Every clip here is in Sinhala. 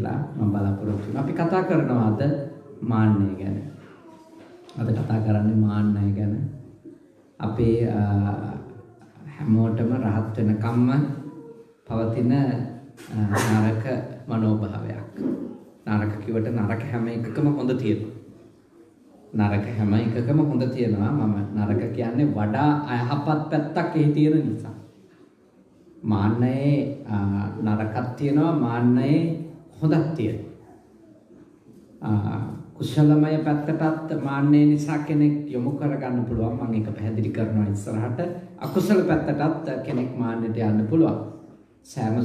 කියලා මම බලාපොරොත්තු වෙනවා. අපි කතා කරනවා අද මාන්නය ගැන. අද කතා කරන්නේ මාන්නය ගැන. අපේ හැමෝටම රහත් වෙනකම්ම පවතින නරක මනෝභාවයක්. නරක කිව්වට නරක හැම එකකම හොඳ තියෙනවා. නරක හැම එකකම හොඳ තියෙනවා. මම නරක කියන්නේ වඩා අයහපත් පැත්තක් එහි තියෙන නිසා. මාන්නයේ නරකක් තියෙනවා, මාන්නයේ හොඳක් තියෙනවා. කුසලමය පැත්තටත් මාන්නය නිසා කෙනෙක් යොමු කරගන්න පුළුවන්. මම ඒක පැහැදිලි කරනවා ඉස්සරහට. අකුසල පැත්තටත් කෙනෙක් මාන්නයට යන්න පුළුවන්. සෑම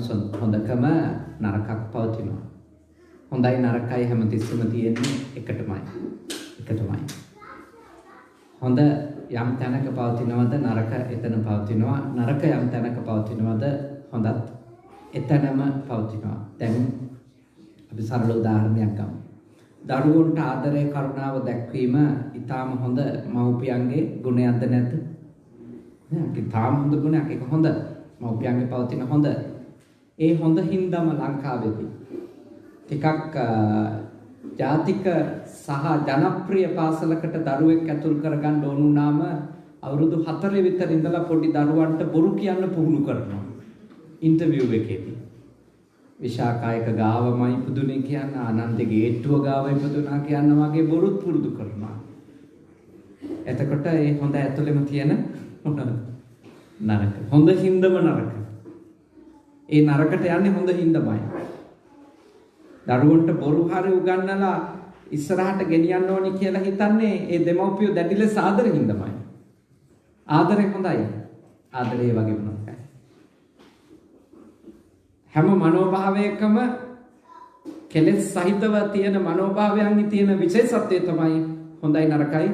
හොඳකම නරකක් පවතිනවා. හොඳයි නරකයි හැමතිස්සෙම තියෙන්නේ එකටමයි. හොඳ යම් තැනක පවතිනවද නරක එතන පවතිනවා. නරක යම් තැනක පවතිනවද හොඳත් එතනම පවතිනවා. දැන් අපි සරල උදාහරණයක් ගමු. දරුවන්ට ආදරය කරුණාව දැක්වීම ඊටාම හොඳ මව්පියන්ගේ ගුණයක්ද නැද්ද? නෑ, ඊටාම හොඳ ගුණයක්. ඒක හොඳ. මව්පියන්ගේ පවතින හොඳ. ඒ හොඳ හින්දාම ලංකාවේදී ටිකක් ජාතික සහ ජනප්‍රිය පාසලකට දරුවෙක් ඇතුල් කරගන්න ඕන වුණාම අවුරුදු 4 විතර ඉඳලා පොඩි දරුවන්ට බොරු කියන්න පුහුණු කරනවා. ඉන්ටර්විව් එකේදී. විශාකායක ගාවමයි පුදුනේ කියන්න, ආනන්ද ගේට්ටුව ගාව ඉපදුනා කියන්න වගේ බොරුත් පුරුදු කරනවා. එතකොට ඒ හොඳ ඇතුළෙම තියෙන නරක. හොඳ හින්දම නරක. ඒ නරකට යන්නේ හොඳ හින්දමයි. දරුවන්ට බොරු හරි උගන්නලා ඉස්සරහට ගෙනියන්න ඕනි කියලා හිතන්නේ ඒ දෙමව්පියෝ දැඩි ලෙස ආදරෙන් හින්දාමයි. ආදරේ හොඳයි. ආදරේ වගේ මොනවායි. හැම මනෝභාවයකම කෙලෙස් සහිතව තියෙන මනෝභාවයන්හි තියෙන විශේෂත්වය තමයි හොඳයි නරකයි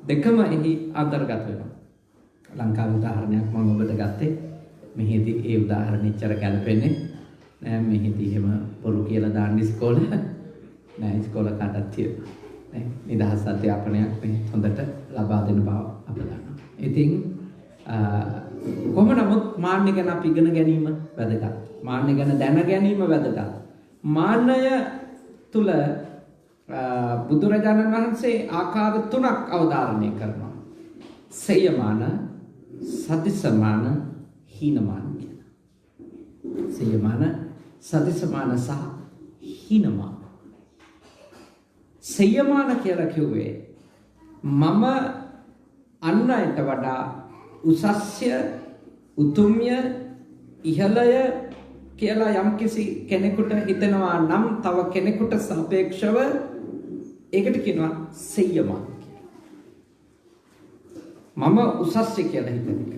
දෙකම එහි අන්තර්ගත වෙනවා. ලංකාවේ උදාහරණයක් මම ඔබට ගත්තේ. මෙහිදී ඒ උදාහරණෙ ඉච්චර ගැලපෙන්නේ නෑ. මෙහිදී එහෙම බොරු කියලා දාන්න ඉස්කෝලේ නෑ. ඉස්කෝලේ කාටත් තියෙනවා. නේ නිදහස් අධ්‍යාපනයක් මේ හොඳට ලබා දෙන බව අප දන්නවා. ඉතින් කොහොම නමුත් මාන්නය ගැන අපි ඉගෙන ගැනීම වැදගත්. මාන්නය ගැන දැන ගැනීම වැදගත්. මාන්නය තුල බුදුරජාණන් වහන්සේ ආකාර 3ක් අවධාරණය කරනවා. සේයමාන, සතිසමාන, හීනමාන කියලා. සේයමාන, සතිසමාන සහ හීනමාන. සේයමාන කියලා කිව්වේ මම අන් අයට වඩා උසස්ය, උතුම්ය, ඉහළය කියලා යම්කිසි කෙනෙකුට හිතෙනවා නම් තව කෙනෙකුට සාපේක්ෂව ඒකට කියනවා සේයමාන කියලා. මම උසස්ය කියලා හිතන එක.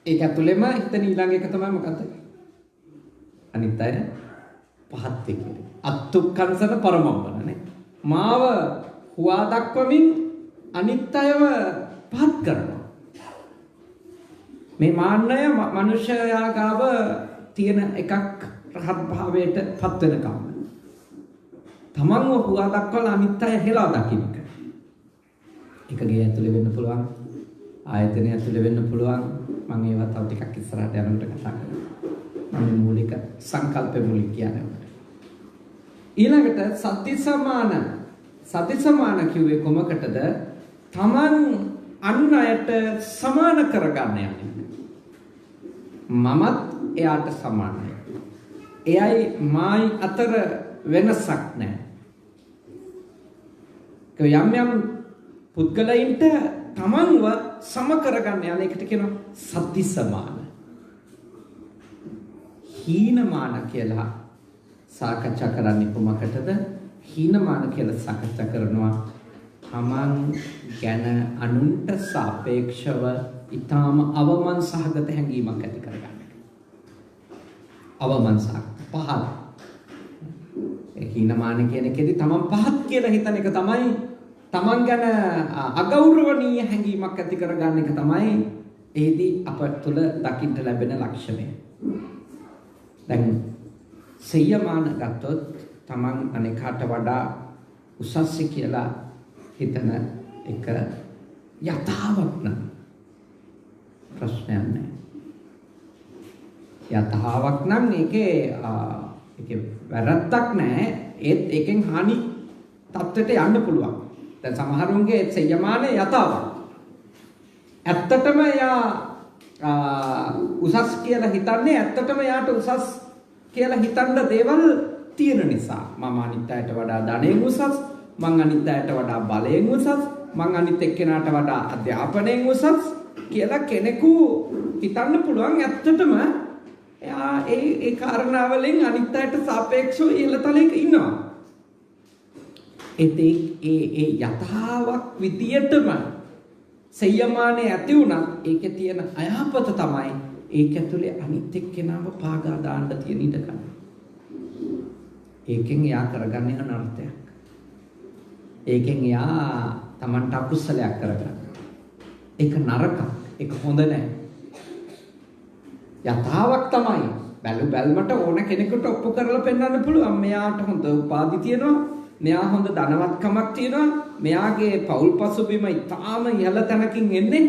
ඒක ඇතුළෙම හිතන ඊළඟ එක තමයි මොකද්ද? අනිත් අය පහත් කියලා. අත්තුක්කංසන පරමම්බනනේ. මාව හුවා දක්වමින් අනිත් අයව පහත් කරනවා. මේ මාන්නය මනුෂ්‍යයා ගාව තියෙන එකක් රහත් භාවයට පත් වෙනකම්. තමන්ව හුවා දක්වලා අනිත් අය හෙලා දකින්න. එක ගේ ඇතුලේ වෙන්න පුළුවන්, ආයතනය ඇතුලේ වෙන්න පුළුවන්. මම ඒවා තව ටිකක් ඉස්සරහට යනකොට කතා කරනවා. මම මූලික සංකල්ප මූලික කියන්නේ. ඊළඟට සති සමාන කිව්වේ කොමකටද? තමන් අන් අයට සමාන කරගන්න යන්නේ. මමත් එයාට සමානයි. එයයි මායි අතර වෙනසක් නැහැ. යම් යම් පුද්ගලයින්ට තමන්ව සම කරගන්න යන එකට කියනවා සති සමාන. හීනමාන කියලා සාකච්ඡා කරන්නේ කොමකටද? හීනමාන කියලා සාකච්ඡා කරනවා තමන් ගැන අනුන්ට සාපේක්ෂව ඊටාම අවමන් සහගත හැඟීමක් ඇති කරගන්න. අවමන් සහගත පහත්. ඒ හීනමාන කියන එකේදී තමන් පහත් කියලා හිතන එක තමයි තමන් ගැන අගෞරවණීය හැඟීමක් ඇති කරගන්න එක තමයි එහිදී අප තුළ දකින්න ලැබෙන ලක්ෂණය. දැන් සේයමාන ගත්තොත් තමන් අනෙකාට වඩා උසස්ය කියලා හිතන එක යථාවක් නම් ප්‍රශ්නයක් නැහැ. යථාවක් නම් ඒකේ ඒකේ වැරද්දක් නැහැ. ඒත් එකෙන් හානි තත්ත්වයට යන්න පුළුවන්. දැන් සමහරුන්ගේ සෙය්‍යමානේ යතාවක්. ඇත්තටම යා උසස් කියලා හිතන්නේ ඇත්තටම යාට උසස් කියලා හිතන්න දේවල් තියෙන නිසා. මම අනිත් අයට වඩා ධනෙන් උසස්, මං අනිත් අයට වඩා බලයෙන් උසස්, මං අනිත් එක්කෙනාට වඩා අධ්‍යාපනයෙන් උසස් කියලා කෙනෙකු හිතන්න පුළුවන්. ඇත්තටම එයා ඒ කාරණාවලින් අනිත් අයට සාපේක්ෂව ඉහළ තලයක ඉන්නවා. ඒ යථාවක් විදියටම සෙය්‍යමානේ ඇති වුණත් ඒකේ තියෙන අයහපත තමයි ඒක ඇතුලේ අනිත් එක්කෙනාව පාගා දාන්න තියෙන ඉඩකඩ. ඒකෙන් එයා කරගන්නේ අනර්ථයක්. ඒකෙන් එයා Tamanට අකුසලයක් කරගන්න. ඒක නරකක්. ඒක හොඳ නැහැ. යථාවක් තමයි බැලුමට ඕන කෙනෙකුට ඔප්පු කරලා පෙන්වන්න පුළුවන්. මෙයාට හොඳ උපාධි තියෙනවා. මෙයා හොඳ ධනවත්කමක් තියෙනවා. මෙයාගේ පෞල් පසුබිම ඉතාම ඉහළ තැනකින් එන්නේ.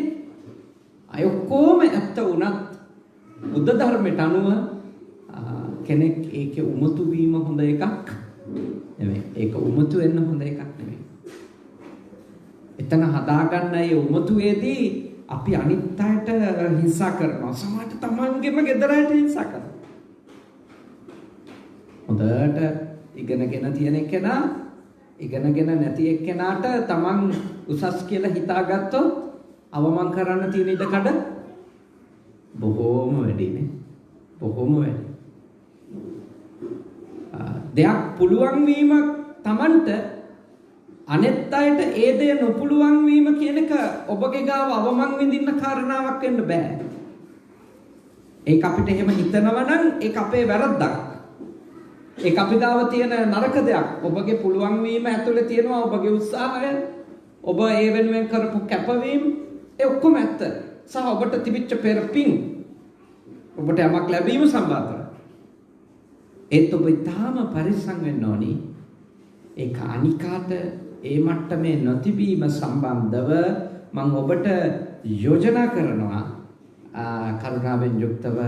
අය ඔක්කොම ඇත්ත වුණත් බුද්ධ ධර්මයට අනුව කෙනෙක් ඒකේ උමතු වීම හොඳ එකක් නෙමෙයි. ඒක උමතු වෙන්න හොඳ එකක් නෙමෙයි. එතන හදාගන්න ඒ උමතුවේදී අපි අනිත් අයට හිංසා කරනවා. සමහරට තමන්ගේම ගෙදර අයට හිංසා කරනවා. හොඳට ඉගෙනගෙන තියෙන කෙනා ඉගෙනගෙන නැති එක්කෙනාට තමන් උසස් කියලා හිතාගත්තොත් අවමන් කරන්න තියෙන ඉඩකඩ බොහෝම වැඩිනේ. බොහෝම වැඩි. දෙයක් පුළුවන් වීම තමන්ට අනෙත් අයට ඒ දේ නොපුළුවන් වීම කියන එක ඔබගේ ගාව අවමන් විඳින්න කාරණාවක් වෙන්න බෑ. ඒක අපිට එහෙම හිතනවා නම් ඒක අපේ වැරද්දක්. ඒක අපි ගාව තියෙන නරක දෙයක්. ඔබගේ පුළුවන් වීම ඇතුලේ තියෙනවා ඔබගේ උත්සාහය, ඔබ ඒ වෙනුවෙන් කරපු කැපවීම, ඒ ඔක්කොම ඇත්ත. සහ ඔබට තිබිච්ච පෙර පින් ඔබට යමක් ලැබීම සම්බන්ධව. ඒත් ඔබ ඊටාම පරිස්සම් වෙන්න ඕනි. ඒක අනිකාට ඒ මට්ටමේ නොතිබීම සම්බන්ධව මම ඔබට යෝජනා කරනවා කරුණාවෙන් යුක්තව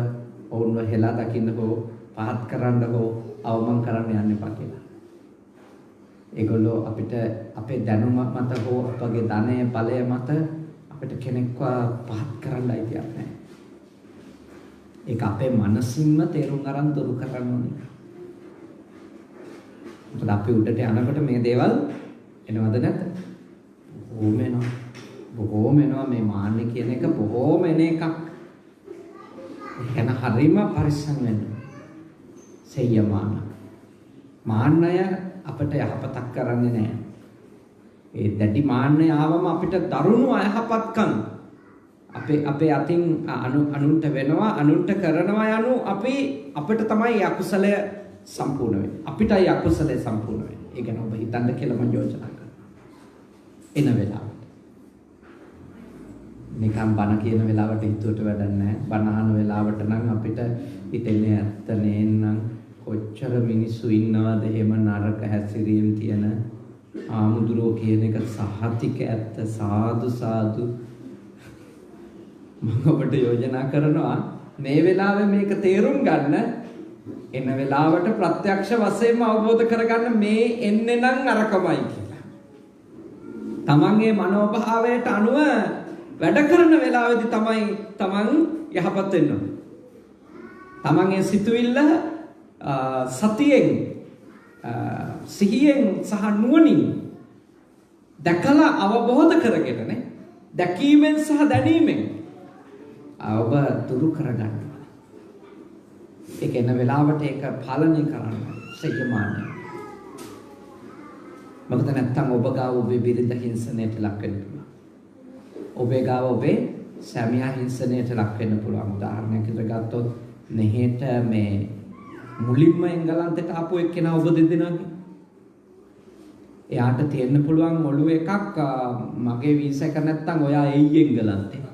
ඔවුන්ව හෙලා දකින්න හෝ පහත් කරන්න හෝ අවමන් කරන්න යන්න එපා කියලා. ඒගොල්ලෝ අපිට අපේ දැනුම මත හෝ අපගේ ධනය බලය මත අපිට කෙනෙක්ව පහත් කරන්න අයිතියක් නැහැ. ඒක අපේ මනසින්ම තේරුම් අරන් දුරු කරන්න ඕනේ. මොකද අපි උඩට යනකොට මේ දේවල් එනවද නැද්ද? බොහෝම එනවා මේ මාන්නේ කියන එක බොහෝම එන එකක්. එහෙනම් හරීම පරිස්සම් වෙන්න. සෙය්‍යමාන. මාන්නය අපිට යහපතක් කරන්නේ නැහැ. ඒ දැඩි මාන්නය ආවම අපිට දරුණු අයහපත්කම් අපේ අතින් අනුන්ට වෙනවා, අනුන්ට කරනවා යනු අපිට තමයි අකුසලය සම්පූර්ණ වෙන්නේ. අපිටයි අකුසලය සම්පූර්ණ වෙන්නේ. ඒ ගැන ඔබ හිතන්න කියලා මම යෝජනා කරනවා. එන වෙලාවට. නිකම් බණ කියන වෙලාවට හිතුවට වැඩක් නැහැ. බණ අහන වෙලාවට නම් අපිට හිතෙන්නේ ඇත්ත නේනම් කොච්චර මිනිස්සු ඉන්නවද එහෙම නරක හැසිරීම් තියෙන ආමුදුරෝ කියන එක සහතික ඇත්ත. සාදු සාදු. මම ඔබට යෝජනා කරනවා මේ වෙලාවේ මේක තේරුම් ගන්න. එන වෙලාවට ප්‍රත්‍යක්ෂ වශයෙන්ම අවබෝධ කරගන්න මේ එන්නේ නම් අරකමයි කියලා. තමන්ගේ මනෝභාවයට අනුව වැඩ කරන වෙලාවේදී තමයි තමන් යහපත් වෙන්න ඕනේ. තමන්ගේ සිතුවිල්ල සතියෙන් සිහියෙන් සහ නුවණින් දැකලා අවබෝධ කරගෙන නේ දැකීමෙන් සහ දැනීමෙන් ඔබ දුරු කරගන්න. ඒක එන වෙලාවට ඒක පාලනය කරන්න සෙය්‍යමානයි. මොකද නැත්තම් ඔබ ගාව ඔබේ බිරිඳ හිංසනයට ලක් වෙන්න පුළුවන්. ඔබේ ගාව ඔබේ සැමියා හිංසනයට ලක් වෙන්න පුළුවන්. උදාහරණයක් විදිහට ගත්තොත් මෙහෙට මේ මුලින්ම එංගලන්තයට ආපු එක්කෙනා ඔබ දෙදෙනාගේ එයාට තියෙන්න පුළුවන් ඔළුව එකක් මගේ වීසා එක නැත්තම් ඔයා එයි එංගලන්තේ.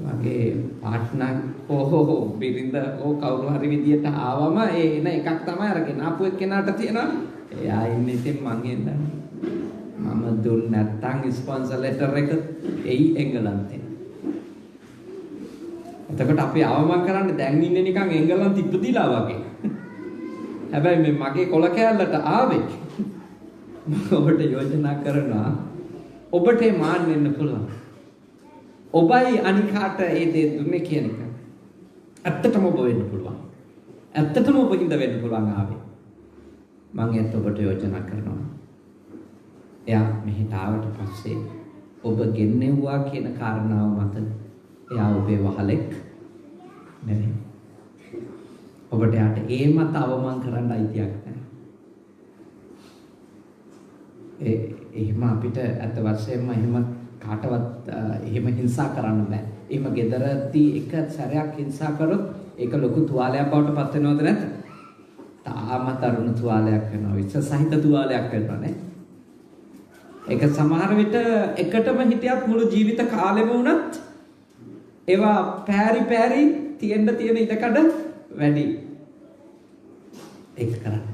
මගේ පාර්ට්නර් හෝ බිරිඳ හෝ කවුරු හරි විදියට ආවම ඒ එන එකක් තමයි අරගෙන ආපු එක්කෙනාට තියෙනවා. එයා ඉන්නේ ඉතින් මං එන්නේ. මම දුන්න නැත්තම් ස්පොන්සර් ලෙටර් එක එයි එංගලන්තේ. එතකොට අපි අවමන් කරන්නේ දැන් ඉන්නේ නිකන් එංගලන්ත ඉපදිලා වගේ. හැබැයි මේ මගේ කොළ කෑල්ලට ආවේ ඔබට යෝජනා කරනවා ඔබට මාන්න වෙන්න පුළුවන්. ඔබයි අනිකාට ඒ දේ දුන්නේ කියන එක. ඇත්තටම ඔබ වෙන්න පුළුවන්. ඇත්තටම ඔබ හින්දා වෙන්න පුළුවන් ආවේ. මම ඒත් ඔබට යෝජනා කරනවා. එයා මෙහෙට ආවට පස්සේ ඔබ ගෙන්නෙව්වා කියන කාරණාව මත එයා ඔබේ වහලෙක් නෙවෙයි. ඔබට යාට ඒ මත අවමන් කරන්න අයිතියක් නැහැ. එහෙම අපිට අත වශයෙන්ම එහෙම කාටවත් එහෙම හිංසා කරන්න බෑ. එහෙම ගෙදරදී එක සැරයක් හිංසා කරොත් ඒක ලොකු තුවාලයක් බවට පත් වෙනවද නැද්ද? තාම තරුණ තුවාලයක් වෙනවා. විස සහිත තුවාලයක් වෙනවා නේ. ඒක සමහර විට එකටම හිටියත් මුළු ජීවිත කාලෙම වුණත් ඒවා පෑරි තියෙන්න තියෙන ඉඩකඩ වැඩි. ඒක කරන්න.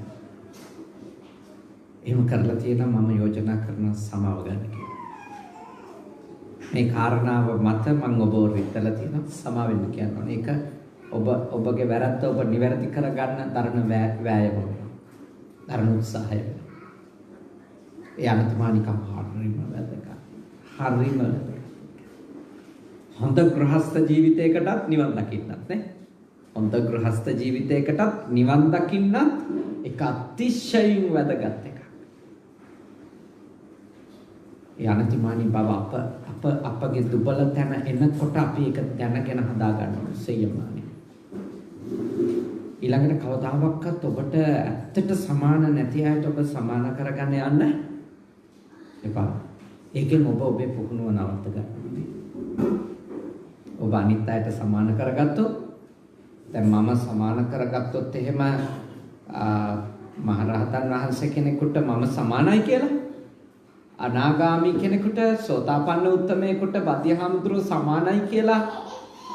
එහෙම කරලා තියෙනවා මම යෝජනා කරන සමාව ගන්න කියලා. මේ කාරණාව මත මම ඔබව රිද්දලා තියෙනවා සමාව වෙන්න කියනවා. ඒක ඔබගේ වැරද්ද ඔබ නිවැරදි කරගන්න දරන වෑයම වෙනවා. දරන උත්සාහය වෙනවා. ඒ අනතුමානිකම් හරිම වැදගත්. හරිම වැදගත්. හොඳ ගෘහස්ත ජීවිතයකටත් නිවන් දකින්නත් නේ. හොඳ ගෘහස්ත ජීවිතයකටත් නිවන් දකින්නත් ඒක අතිශයින් වැදගත් එකක්. ඒ අනතිමානී බව අපගේ දුබල තැන එනකොට අපි ඒක දැනගෙන හදා ගන්න ඕනේ සෙයමානේ. ඊළඟට කවදාවත් ඔබට ඇත්තට සමාන නැති අයට ඔබ සමාන කරගන්න යන්න එපා. ඒකෙන් ඔබ ඔබේ පුහුණුව නවත්ත ගන්න. ඔබ අනිත් අයට සමාන කරගත්තොත් දැන් මම සමාන කරගත්තොත් එහෙම මහරහතන් වහන්සේ කෙනෙකුට මම සමානයි කියලා අනාගාමී කෙනෙකුට සෝතාපන්න උත්තමයෙකුට බද්‍යහාමුදුරුවෝ සමානයි කියලා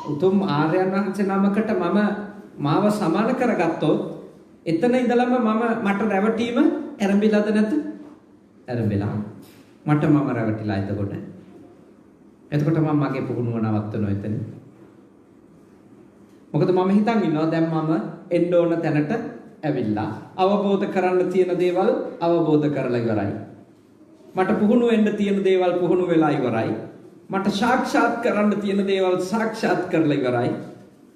උතුම් ආර්යයන් වහන්සේ නමකට මම මාව සමාන කරගත්තොත් එතන ඉඳලම මට රැවටීම ඇරඹිලාද නැත? ඇරඹිලා. මට මම රැවටිලා එතකොට මම මගේ පුහුණුව නවත්තනවා එතන. මොකද මම හිතන් ඉන්නවා දැන් මම එන්න ඕන තැනට ඇවිල්ලා අවබෝධ කරන්න තියෙන දේවල් අවබෝධ කරලා ඉවරයි. මට පුහුණු වෙන්න තියෙන දේවල් පුහුණු වෙලා ඉවරයි. මට සාක්ෂාත් කරන්න තියෙන දේවල් සාක්ෂාත් කරලා ඉවරයි.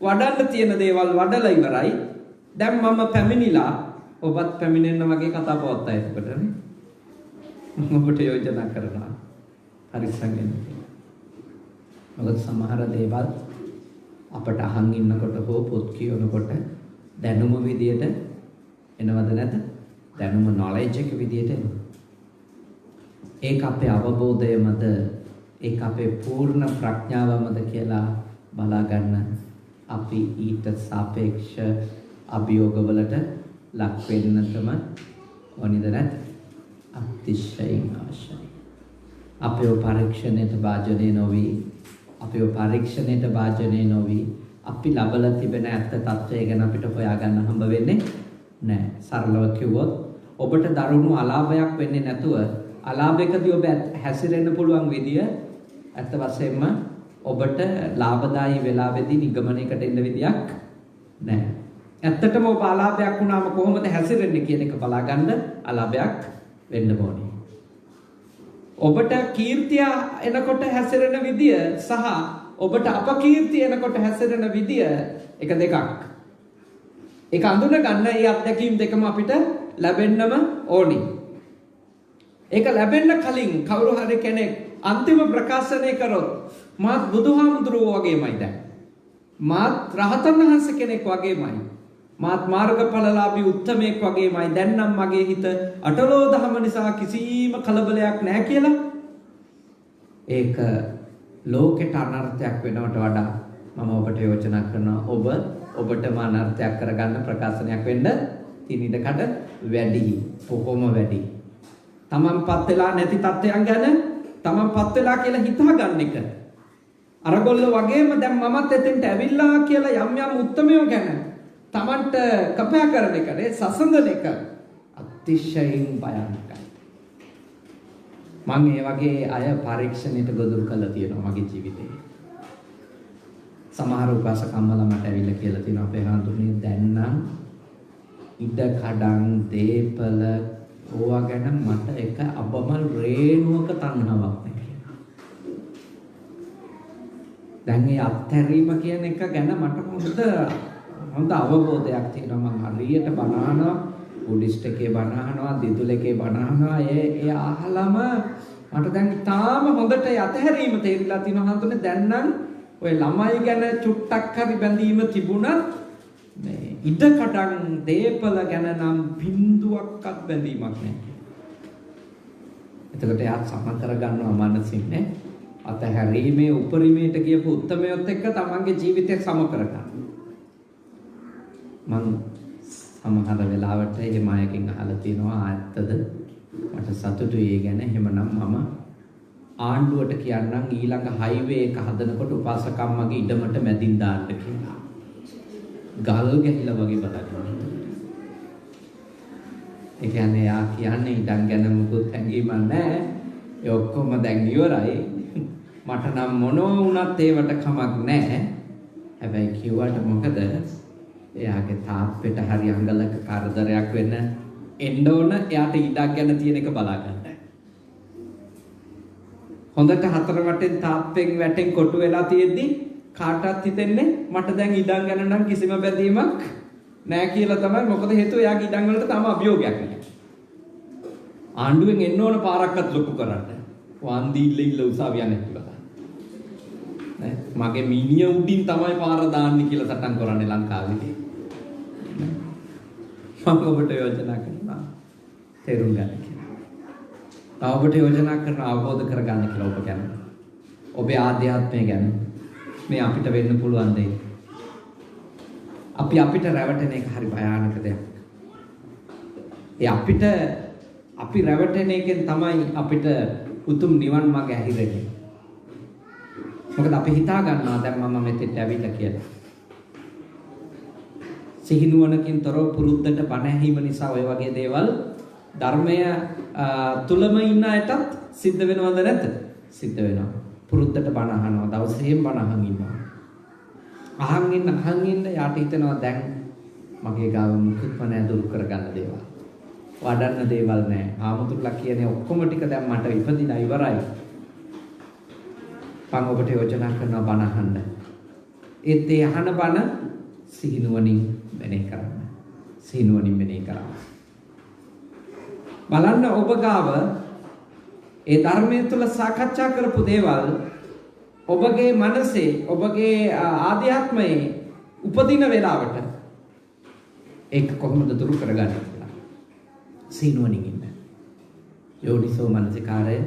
වඩන්න තියෙන දේවල් වඩලා ඉවරයි. දැන් මම පැමිණිලා ඔබත් පැමිණෙන්න වගේ කතා පවත්තා එතකොට නේ. මම ඔබට යෝජනා කරනවා. පරිස්සම් වෙන්න. මොකද සමහර දේවල් අපට අහන් ඉන්නකොට හෝ පොත් කියනකොට දැනුම විදියට එනවද නැත? දැනුම knowledge එක විදියට එනවා. ඒක අපේ අවබෝධයමද ඒක අපේ පූර්ණ ප්‍රඥාවමද කියලා බලා ගන්න අපි ඊට සාපේක්ෂ අභියෝගවලට ලක් වෙන්නටම ඕනිද නැත්? අතිශයින් අවශ්‍යයි. අපේ පරීක්ෂණයට භාජනය නොවි අපි ලබලා තිබෙන ඇත්ත తත්වය ගැන අපිට හොයාගන්න හම්බ වෙන්නේ නැහැ. සරලව කිව්වොත් ඔබට දරුණු අලාභයක් වෙන්නේ නැතුව අලාභයකදී ඔබ හැසිරෙන්න පුළුවන් විදිය ඇත්ත වශයෙන්ම ඔබට ලාභදායී වෙලාවෙදී නිගමනයකට එන්න විදියක් නැහැ. ඇත්තටම ඔබ අලාභයක් වුණාම කොහොමද හැසිරෙන්නේ කියන එක බලාගන්න අලාභයක් වෙන්න ඕනේ. ඔබට කීර්තිය එනකොට හැසිරෙන විදිය සහ ඔබට අපකීර්තිය එනකොට හැසිරෙන විදිය එක දෙකක්. ඒක අඳුන ගන්න මේ අත්දැකීම් දෙකම අපිට ලැබෙන්නම ඕනේ. ඒක ලැබෙන්න කලින් කවුරු හරි කෙනෙක් අන්තිම ප්‍රකාශනය කරොත් මාත් බුදුහාමුදුරුවෝ වගේමයි දැන්. මාත් රහතන් වහන්සේ කෙනෙක් වගේමයි. මාත් මාර්ගඵලලාභී උත්තමයෙක් වගේමයි. දැන් නම් මගේ හිත අටලෝ දහම නිසා කිසිම කලබලයක් නැහැ කියලා. ඒක ලෝකෙට අනර්ථයක් වෙනවට වඩා මම ඔබට යෝජනා කරනවා ඔබටම අනර්ථයක් කරගන්න ප්‍රකාශනයක් වෙන්න තියෙන ඉඩකඩ වැඩි. කොහොම වැඩි. තමන්පත් වෙලා නැති තත්ත්වයන් ගැන තමන්පත් වෙලා කියලා හිතා ගන්න එක. අරගොල්ල වගේම දැන් මමත් එතෙන්ට ඇවිල්ලා කියලා යම් උත්තරමයෝ ගැන තමන්ට කපා කරන එකනේ සසඳන එක අතිශයින් භයානකයි. මම මේ වගේ අය පරීක්ෂණයට ගොදුරු කරලා තියෙනවා මගේ ජීවිතේ. සමහර උපාසකම්මලා මට ඇවිල්ලා කියලා තියෙනවා අපේ හාමුදුරනේ දැන් නම් ඉඩ කඩන් දීපල ඕවා ගැන මට එක අබමල් රේණුවක තණ්හාවක් නැහැ. දැන් මේ අත්හැරීම කියන එක ගැන මට හොඳ අවබෝධයක් තියෙනවා. මම හරියට බණ අහනවා, බුද්දිස්ට් එකේ බණ අහනවා, දිදුල එකේ බණ අහනවා. ඒ අහලම මට දැන් තාම හොඳට අත්හැරීම තේරිලා තියෙනවා. හඳුනේ දැන් නම් ඔය ළමයි ගැන චුට්ටක් හරි බැඳීම තිබුණත් මේ ඉඩ කඩන් දීපල ගැන නම් බින්දුවක්වත් බැඳීමක් නැහැ. එතකොට එයා සම කරගන්නවා මනසින් නේ. අතහැරීමේ උපරිමයට කියපු උත්තරමයත් එක්ක තමන්ගේ ජීවිතය සම කරගන්න. මම සමහර වෙලාවට එහෙම අයකින් අහලා තියෙනවා ඇත්තද මට සතුටුයි ඒ ගැන. එහෙමනම් මම ආණ්ඩුවට කියන්නම් ඊළඟ හයිවේ එක හදනකොට උපාසකම්මගේ ඉඩමට මැදින් දාන්න කියලා. ගල් ගැහිලා වගේ බලන්න. ඒ කියන්නේ යා කියන්නේ ඉඩම් ගැන මුකුත් හැඟීමක් නැහැ. ඒ ඔක්කොම දැන් ඉවරයි. මට නම් මොනවා වුණත් ඒවට කමක් නැහැ. හැබැයි කිව්වට මොකද එයාගේ තාප්පෙට හරි අඟලක කරදරයක් වෙන්න එන්න ඕන. එයාට ඉඩක් ගැන තියෙන එක බලා ගන්න. හොඳට හතර වටෙන් තාප්පෙන් වැටෙන් කොටු වෙලා තියෙද්දි කාටවත් හිතෙන්නේ මට දැන් ඉඩම් ගැන නම් කිසිම බැඳීමක් නැහැ කියලා තමයි. මොකද හේතුව එයාගේ ඉඩම් වලට තාම අභියෝගයක් නැහැ. ආණ්ඩුවෙන් එන්න ඕන පාරක්වත් ලොකු කරන්න. වන්දිilla ඉල්ල උසාවිය නැතිව. නේ මගේ මීනිය උඩින් තමයි පාර දාන්නේ කියලා සටන් කරන්නේ ලංකාවේදී. මම ඔබට යෝජනා කරනවා තේරුම් ගන්න කියලා. ඔබට යෝජනා කරන අවබෝධ කරගන්න කියලා ඔබ ගැන. ඔබේ ආධ්‍යාත්මය ගැන මේ අපිට වෙන්න පුළුවන් දෙයක්. අපිට රැවටෙන එක හරි භයානක දෙයක්. අපි රැවටෙන එකෙන් තමයි අපිට උතුම් නිවන් මාර්ගය ඇහිරෙන්නේ. මොකද අපි හිතා ගන්නවා දැන් මම මෙතෙට ඇවිල්ලා කියලා. සිහිනුවණකින් තොරව පුරුද්දට බණ ඇහිම නිසා ඔය වගේ දේවල් ධර්මය තුලම ඉන්න අයටත් සිද්ධ වෙනවද නැද්ද? සිද්ධ වෙනවා. පුරුද්දට බණ අහනවා, දවසේම බණ අහන් ඉන්නවා. අහන් ඉන්න යාට හිතෙනවා දැන් මගේ ගාව මුකුත්ම නැහැ දුරු කරගන්න දේවල්. වඩන්න දේවල් නැහැ. ආමුතුලා කියන්නේ ඔක්කොම ටික දැන් මට ඉපදිලා ඉවරයි. මම ඔබට යෝජනා කරනවා බණ අහන්න. ඒත් ඒ අහන බණ සිහිනුවණින් මෙනෙහි කරන්න. සිහිනුවණින් මෙනෙහි කරන්න. බලන්න ඔබ ගාව ඒ ධර්මයේ තුල සාකච්ඡා කරපු දේවල් ඔබගේ මනසේ ඔබගේ ආධ්‍යාත්මයේ උපදින වෙලාවට ඒක කොහොමද දුරු කරගන්නේ කියලා සිහිනුවණින් ඉන්න. යෝනිසෝ මනසිකාරය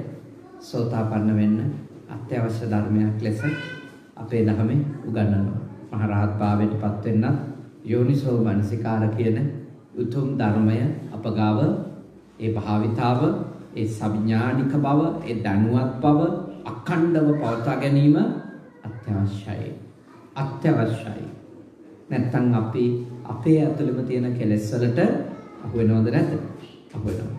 සෝතාපන්න වෙන්න අත්‍යවශ්‍ය ධර්මයක් ලෙස අපේ ධර්මයේ උගන්වනවා. මහරහත් භාවයටපත් වෙන්න යෝනිසෝ මනසිකාර කියන උතුම් ධර්මය අපගාව ඒ භාවිතාව ඒ සවිඥානික බව ඒ දැනුවත් බව අඛණ්ඩව පවත්වා ගැනීම අත්‍යවශ්‍යයි. නැත්නම් අපි අපේ ඇතුළෙම තියෙන කෙලෙස් වලට අහු වෙනවද නැද්ද? අහු වෙනවා.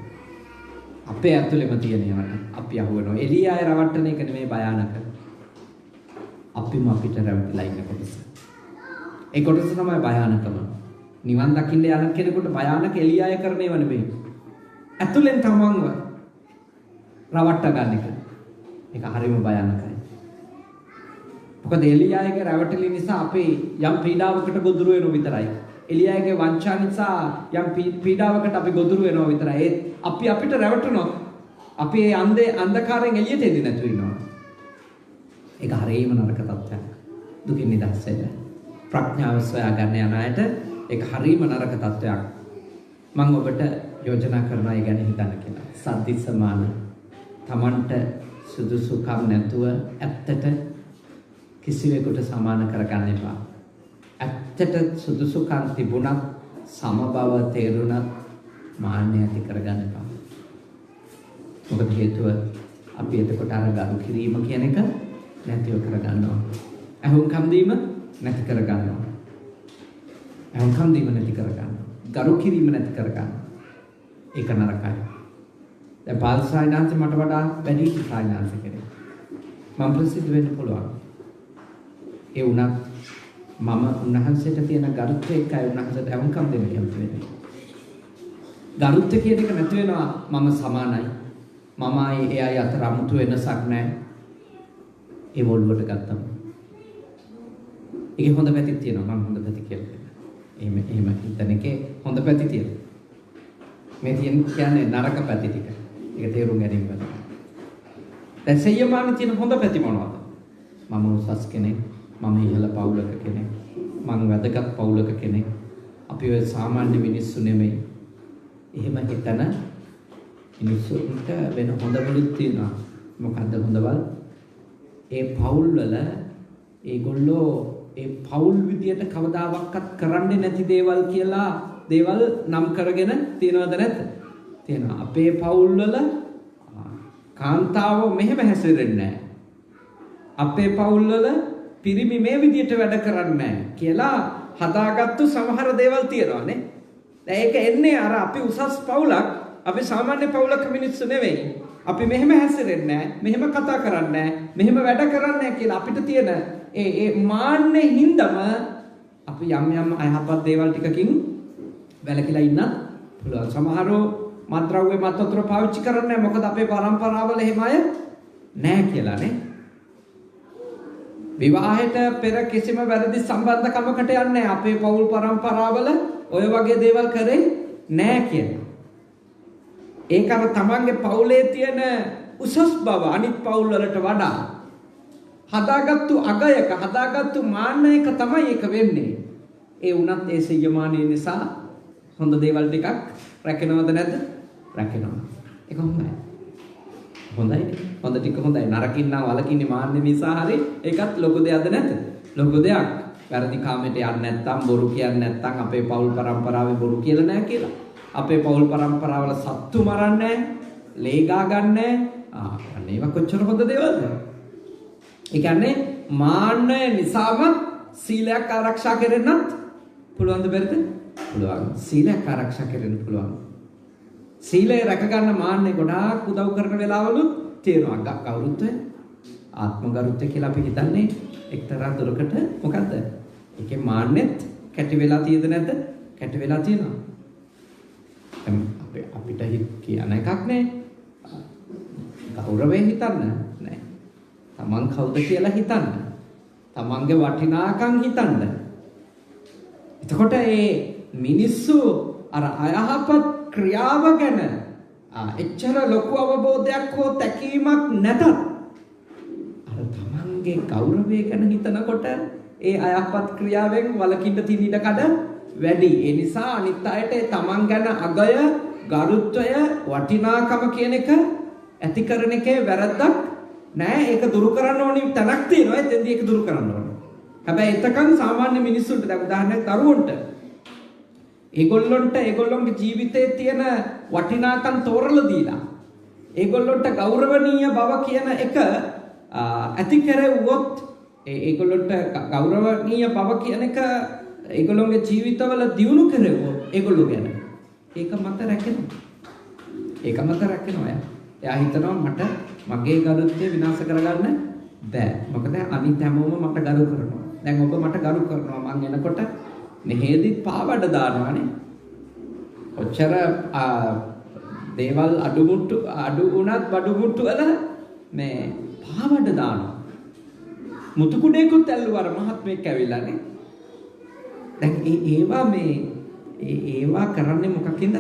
අපේ ඇතුළෙම තියෙන ඒවාට අපි අහු වෙනවා. එළිය අය රවට්ටන එක නෙමෙයි භයානක. අපිම අපිට රැවටිලා ඉන්න කොටස. ඒ කොටස තමයි භයානකම. නිවන් දකින්න යන කෙනෙකුට භයානක එළිය අය කරන ඒවා නෙමෙයි. ඇතුළෙන් තමන්ව රවට්ට ගන්න එක. ඒක හරිම භයානකයි. මොකද එළිය අයගේ රැවටිලි නිසා අපි යම් පීඩාවකට ගොදුරු වෙනවා විතරයි. එළිය අයගේ වංචා නිසා යම් පීඩාවකට අපි ගොදුරු වෙනවා විතරයි. ඒත් අපි අපිට රැවටුනොත් අපි ඒ අන්ධකාරයෙන් එළියට එන්නේ නැතුව ඉන්නවා. ඒක හරියම නරක තත්ත්වයක්. දුකින් නිදහස් වෙන්න. ප්‍රඥාව සොයා ගන්න යන අයට ඒක හරියම නරක තත්ත්වයක්. මම ඔබට යෝජනා කරනවා ඒ ගැන හිතන්න කියලා. සද්දිසමාන තමන්ට සුදුසුකම් නැතුව ඇත්තට කිසිවෙකුට සමාන කරගන්න එපා. ඇත්තට සුදුසුකම් තිබුණත් සමබව තේරුණත් මාන්නය ඇති කරගන්න එපා. මොකද හේතුව අපි එතකොට අර ගරු කිරීම කියන එක නැතිව කරගන්නවා. අහුම්කම් දීම නැති කරගන්නවා. අහුම්කම් දීම නැති කරගන්නවා. ගරු කිරීම නැති කරගන්නවා. ඒක නරකයි. දැන් පාල්සායනාංශ මට වඩා වැඩි සායනාංශ කෙනෙක්. මම ප්‍රසිද්ධ වෙන්න පුළුවන්. ඒ වුණත් මම උන්වහන්සේට තියෙන ගරුත්වය එකයි උන්වහන්සේට අහුම්කම් දෙන්න කැමති වෙන්නේ. ගරුත්වය කියන එක නැති වෙනවා මම සමානයි. මමයි එයයි අතර 아무තු වෙනසක් නැහැ. ඒ වොල්වට ගත්තම. ඒකේ හොඳ පැතික් තියෙනවා මම හොඳ පැති කියලා කියනවා. එහෙම හිතන එකේ හොඳ පැති තියෙනවා. මේ කියන්නේ නරක පැති ටික. ඒක තේරුම් ගැනීම බෑ. දැන් සෙය්‍යමානේ තියෙන හොඳ පැති මොනවද? මම උසස් කෙනෙක්, මම ඉහළ පවුලක කෙනෙක්, මම වැදගත් පවුලක කෙනෙක්. අපි ඔය සාමාන්‍ය මිනිස්සු නෙමෙයි. එහෙම හිතන මිනිස්සුන්ට වෙන හොඳවලුත් තියෙනවා. මොකද්ද හොඳවල්? ඒ පවුල් වල ඒගොල්ලෝ ඒ පවුල් විදියට කවදාවත් කරන්නේ නැති දේවල් කියලා දේවල් නම් කරගෙන තියනවද නැද්ද? තියෙනවා. අපේ පවුල් වල කාන්තාව මෙහෙම හැසිරෙන්නේ නැහැ. අපේ පවුල් වල පිරිමි මේ විදියට වැඩ කරන්නේ නැහැ කියලා හදාගත්තු සමහර දේවල් තියෙනවානේ. දැන් ඒක එන්නේ අර අපි උසස් පවුලක්, අපි සාමාන්‍ය පවුලක මිනිස්සු නෙවෙයි. අපි මෙහෙම හැසිරෙන්නේ නැහැ, මෙහෙම කතා කරන්නේ නැහැ, මෙහෙම වැඩ කරන්නේ නැහැ කියලා අපිට තියෙන ඒ මාන්නේ හින්දම අපි යම් අයහපත් දේවල් ටිකකින් වැළකීලා ඉන්න පුළුවන්. සමහරව මත්ද්‍රව්‍ය මත්වතුර පාවිච්චි කරන්නේ නැහැ. මොකද අපේ පරම්පරාවල එහෙම අය නැහැ කියලානේ. විවාහයට පෙර කිසිම වැරදි සම්බන්ධකමකට යන්නේ නැහැ. අපේ පවුල් පරම්පරාවල ඔය වගේ දේවල් කරේ නැහැ කියලා. ඒක අර තමන්ගේ පවුලේ තියෙන උසස් බව අනිත් පවුල් වලට වඩා හදාගත්තු අගයක හදාගත්තු මාන්නයක තමයි ඒක වෙන්නේ. ඒ වුණත් ඒ සෙය්‍යමානයේ නිසා හොඳ දේවල් ටිකක් රැකෙනවද නැද්ද? රැකෙනවා. ඒක හොඳයි. හොඳයි. හොඳ ටික හොඳයි. නරකින් නම් වලකින්නේ මාන්නේ නිසා හරි ඒකත් ලොකු දෙයක්ද නැද්ද? ලොකු දෙයක්. වැරදි කාමයට යන්නේ නැත්නම් බොරු කියන්නේ නැත්නම් අපේ පවුල් පරම්පරාවේ බොරු කියලා නැහැ කියලා. අපේ පවුල් පරම්පරාවල සත්තු මරන්නේ නැහැ, ලේ ගා ගන්නෑ. අනේ ඒවා කොච්චර හොඳ දේවල්ද? ඒ කියන්නේ මාන්නය නිසාම සීලයක් ආරක්ෂා කරගන්නත් පුළුවන්ද බැරිද? පුළුවන්. සීලයක් ආරක්ෂා කරගන්න පුළුවන්. සීලය රැක ගන්න මාන්නේ ගොඩාක් උදව් කරන වෙලාවලුත් තියෙනවා. ගෞරවත්වය, ආත්ම ගෞරවත්වය කියලා අපි හිතන්නේ එක්තරා දුරකට මොකද්ද? ඒකේ මාන්නෙත් කැටි වෙලා තියෙද නැද්ද? කැටි වෙලා තියෙනවා. අපිට කියන එකක් නේ. ගෞරවයෙන් හිතන්න නෑ. තමන් කවුද කියලා හිතන්න. තමන්ගේ වටිනාකම් හිතන්න. එතකොට ඒ මිනිස්සු අර අයහපත් ක්‍රියාව ගැන එච්චර ලොකු අවබෝධයක් හෝ තැකීමක් නැතත් අර තමන්ගේ ගෞරවය ගැන හිතනකොට ඒ අයහපත් ක්‍රියාවෙන් වළකින්න තියෙන ඉඩකඩ වැඩි. ඒ නිසා අනිත් අයට තමන් ගැන අගය, ගරුත්වය, වටිනාකම කියන එක ඇති කරන එකේ වැරද්දක් නෑ. ඒක දුරු කරන්න ඕනි තැනක් තියෙනවා. එතෙන්දී ඒක දුරු කරන්න ඕනේ. හැබැයි එතකන් සාමාන්‍ය මිනිස්සුන්ට දැන් උදාහරණයක් දරුවන්ට ඒගොල්ලොන්ගේ ජීවිතයේ තියෙන වටිනාකම් තෝරලා දීලා ඒගොල්ලොන්ට ගෞරවනීය බව කියන එක ඇති කෙරෙව්වොත් ඒගොල්ලොන්ට ගෞරවනීය බව කියන එක ඒගොල්ලොන්ගේ ජීවිතවල දියුණු කෙරෙව්වොත් ඒගොල්ලෝ ගැන ඒක මත රැකෙනවා. ඒක මත රැකෙනවා. එයා හිතනවා මට මගේ ගරුත්වය විනාශ කරගන්න බෑ. මොකද අනිත් හැමෝම මට ගරු කරනවා. දැන් ඔබ මට ගරු කරනවා. මං එනකොට මෙහෙදිත් පාවඩ දානවානේ. ඔච්චර දේවල් අඩු වුණත් බඩු මුට්ටු වල මේ පාවඩ දානවා. මුතු කුඩේකුත් ඇල්ලුවාර මහත්මයෙක් ඇවිල්ලානේ. දැන් ඒවා කරන්නේ මොකකින්ද?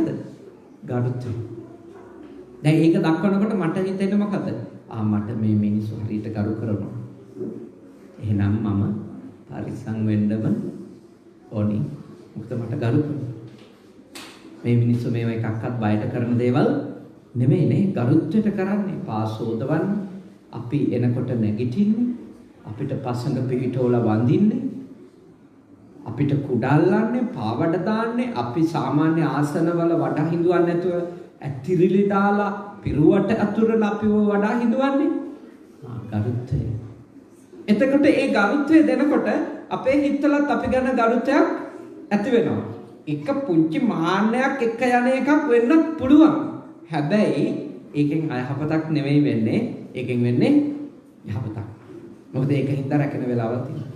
ගරුත්වය. දැන් ඒක දක්වනකොට මට හිතෙන්නේ මොකද? මට මේ මිනිස්සු හරියට ගරු කරනවා. එහෙනම් මම පරිස්සම් වෙන්නම ඕනි. මොකද මට ගරු කරනවා. මේ මිනිස්සු මේව එකක්වත් බයට කරන දේවල් නෙමෙයිනේ. ගරුත්වයට කරන්නේ. පාසෝදවන්නේ. අපි එනකොට නැගිටින්නේ. අපිට පසඟ පිහිටවල වඳින්නේ. අපිට කුඩල්ලන්නේ, පාවඩ දාන්නේ. අපි සාමාන්‍ය ආසනවල වඩා හිඳුවන්නේ නැතුව ඇතිරිලි දාලා පිරුවට අතුරලා අපිව වඩා හිඳවන්නේ. ගරුත්වය. එතකොට ඒ ගරුත්වය දෙනකොට අපේ හිතවලත් අපි ගැන ගරුත්වයක් ඇති වෙනවා. එක පුංචි මාන්නයක් එක්ක යන එකක් වෙන්නත් පුළුවන්. හැබැයි ඒකෙන් අයහපතක් නෙවෙයි වෙන්නේ. ඒකෙන් වෙන්නේ යහපතක්. මොකද ඒක හින්දා රැකෙන වෙලාවල් තියෙනවා.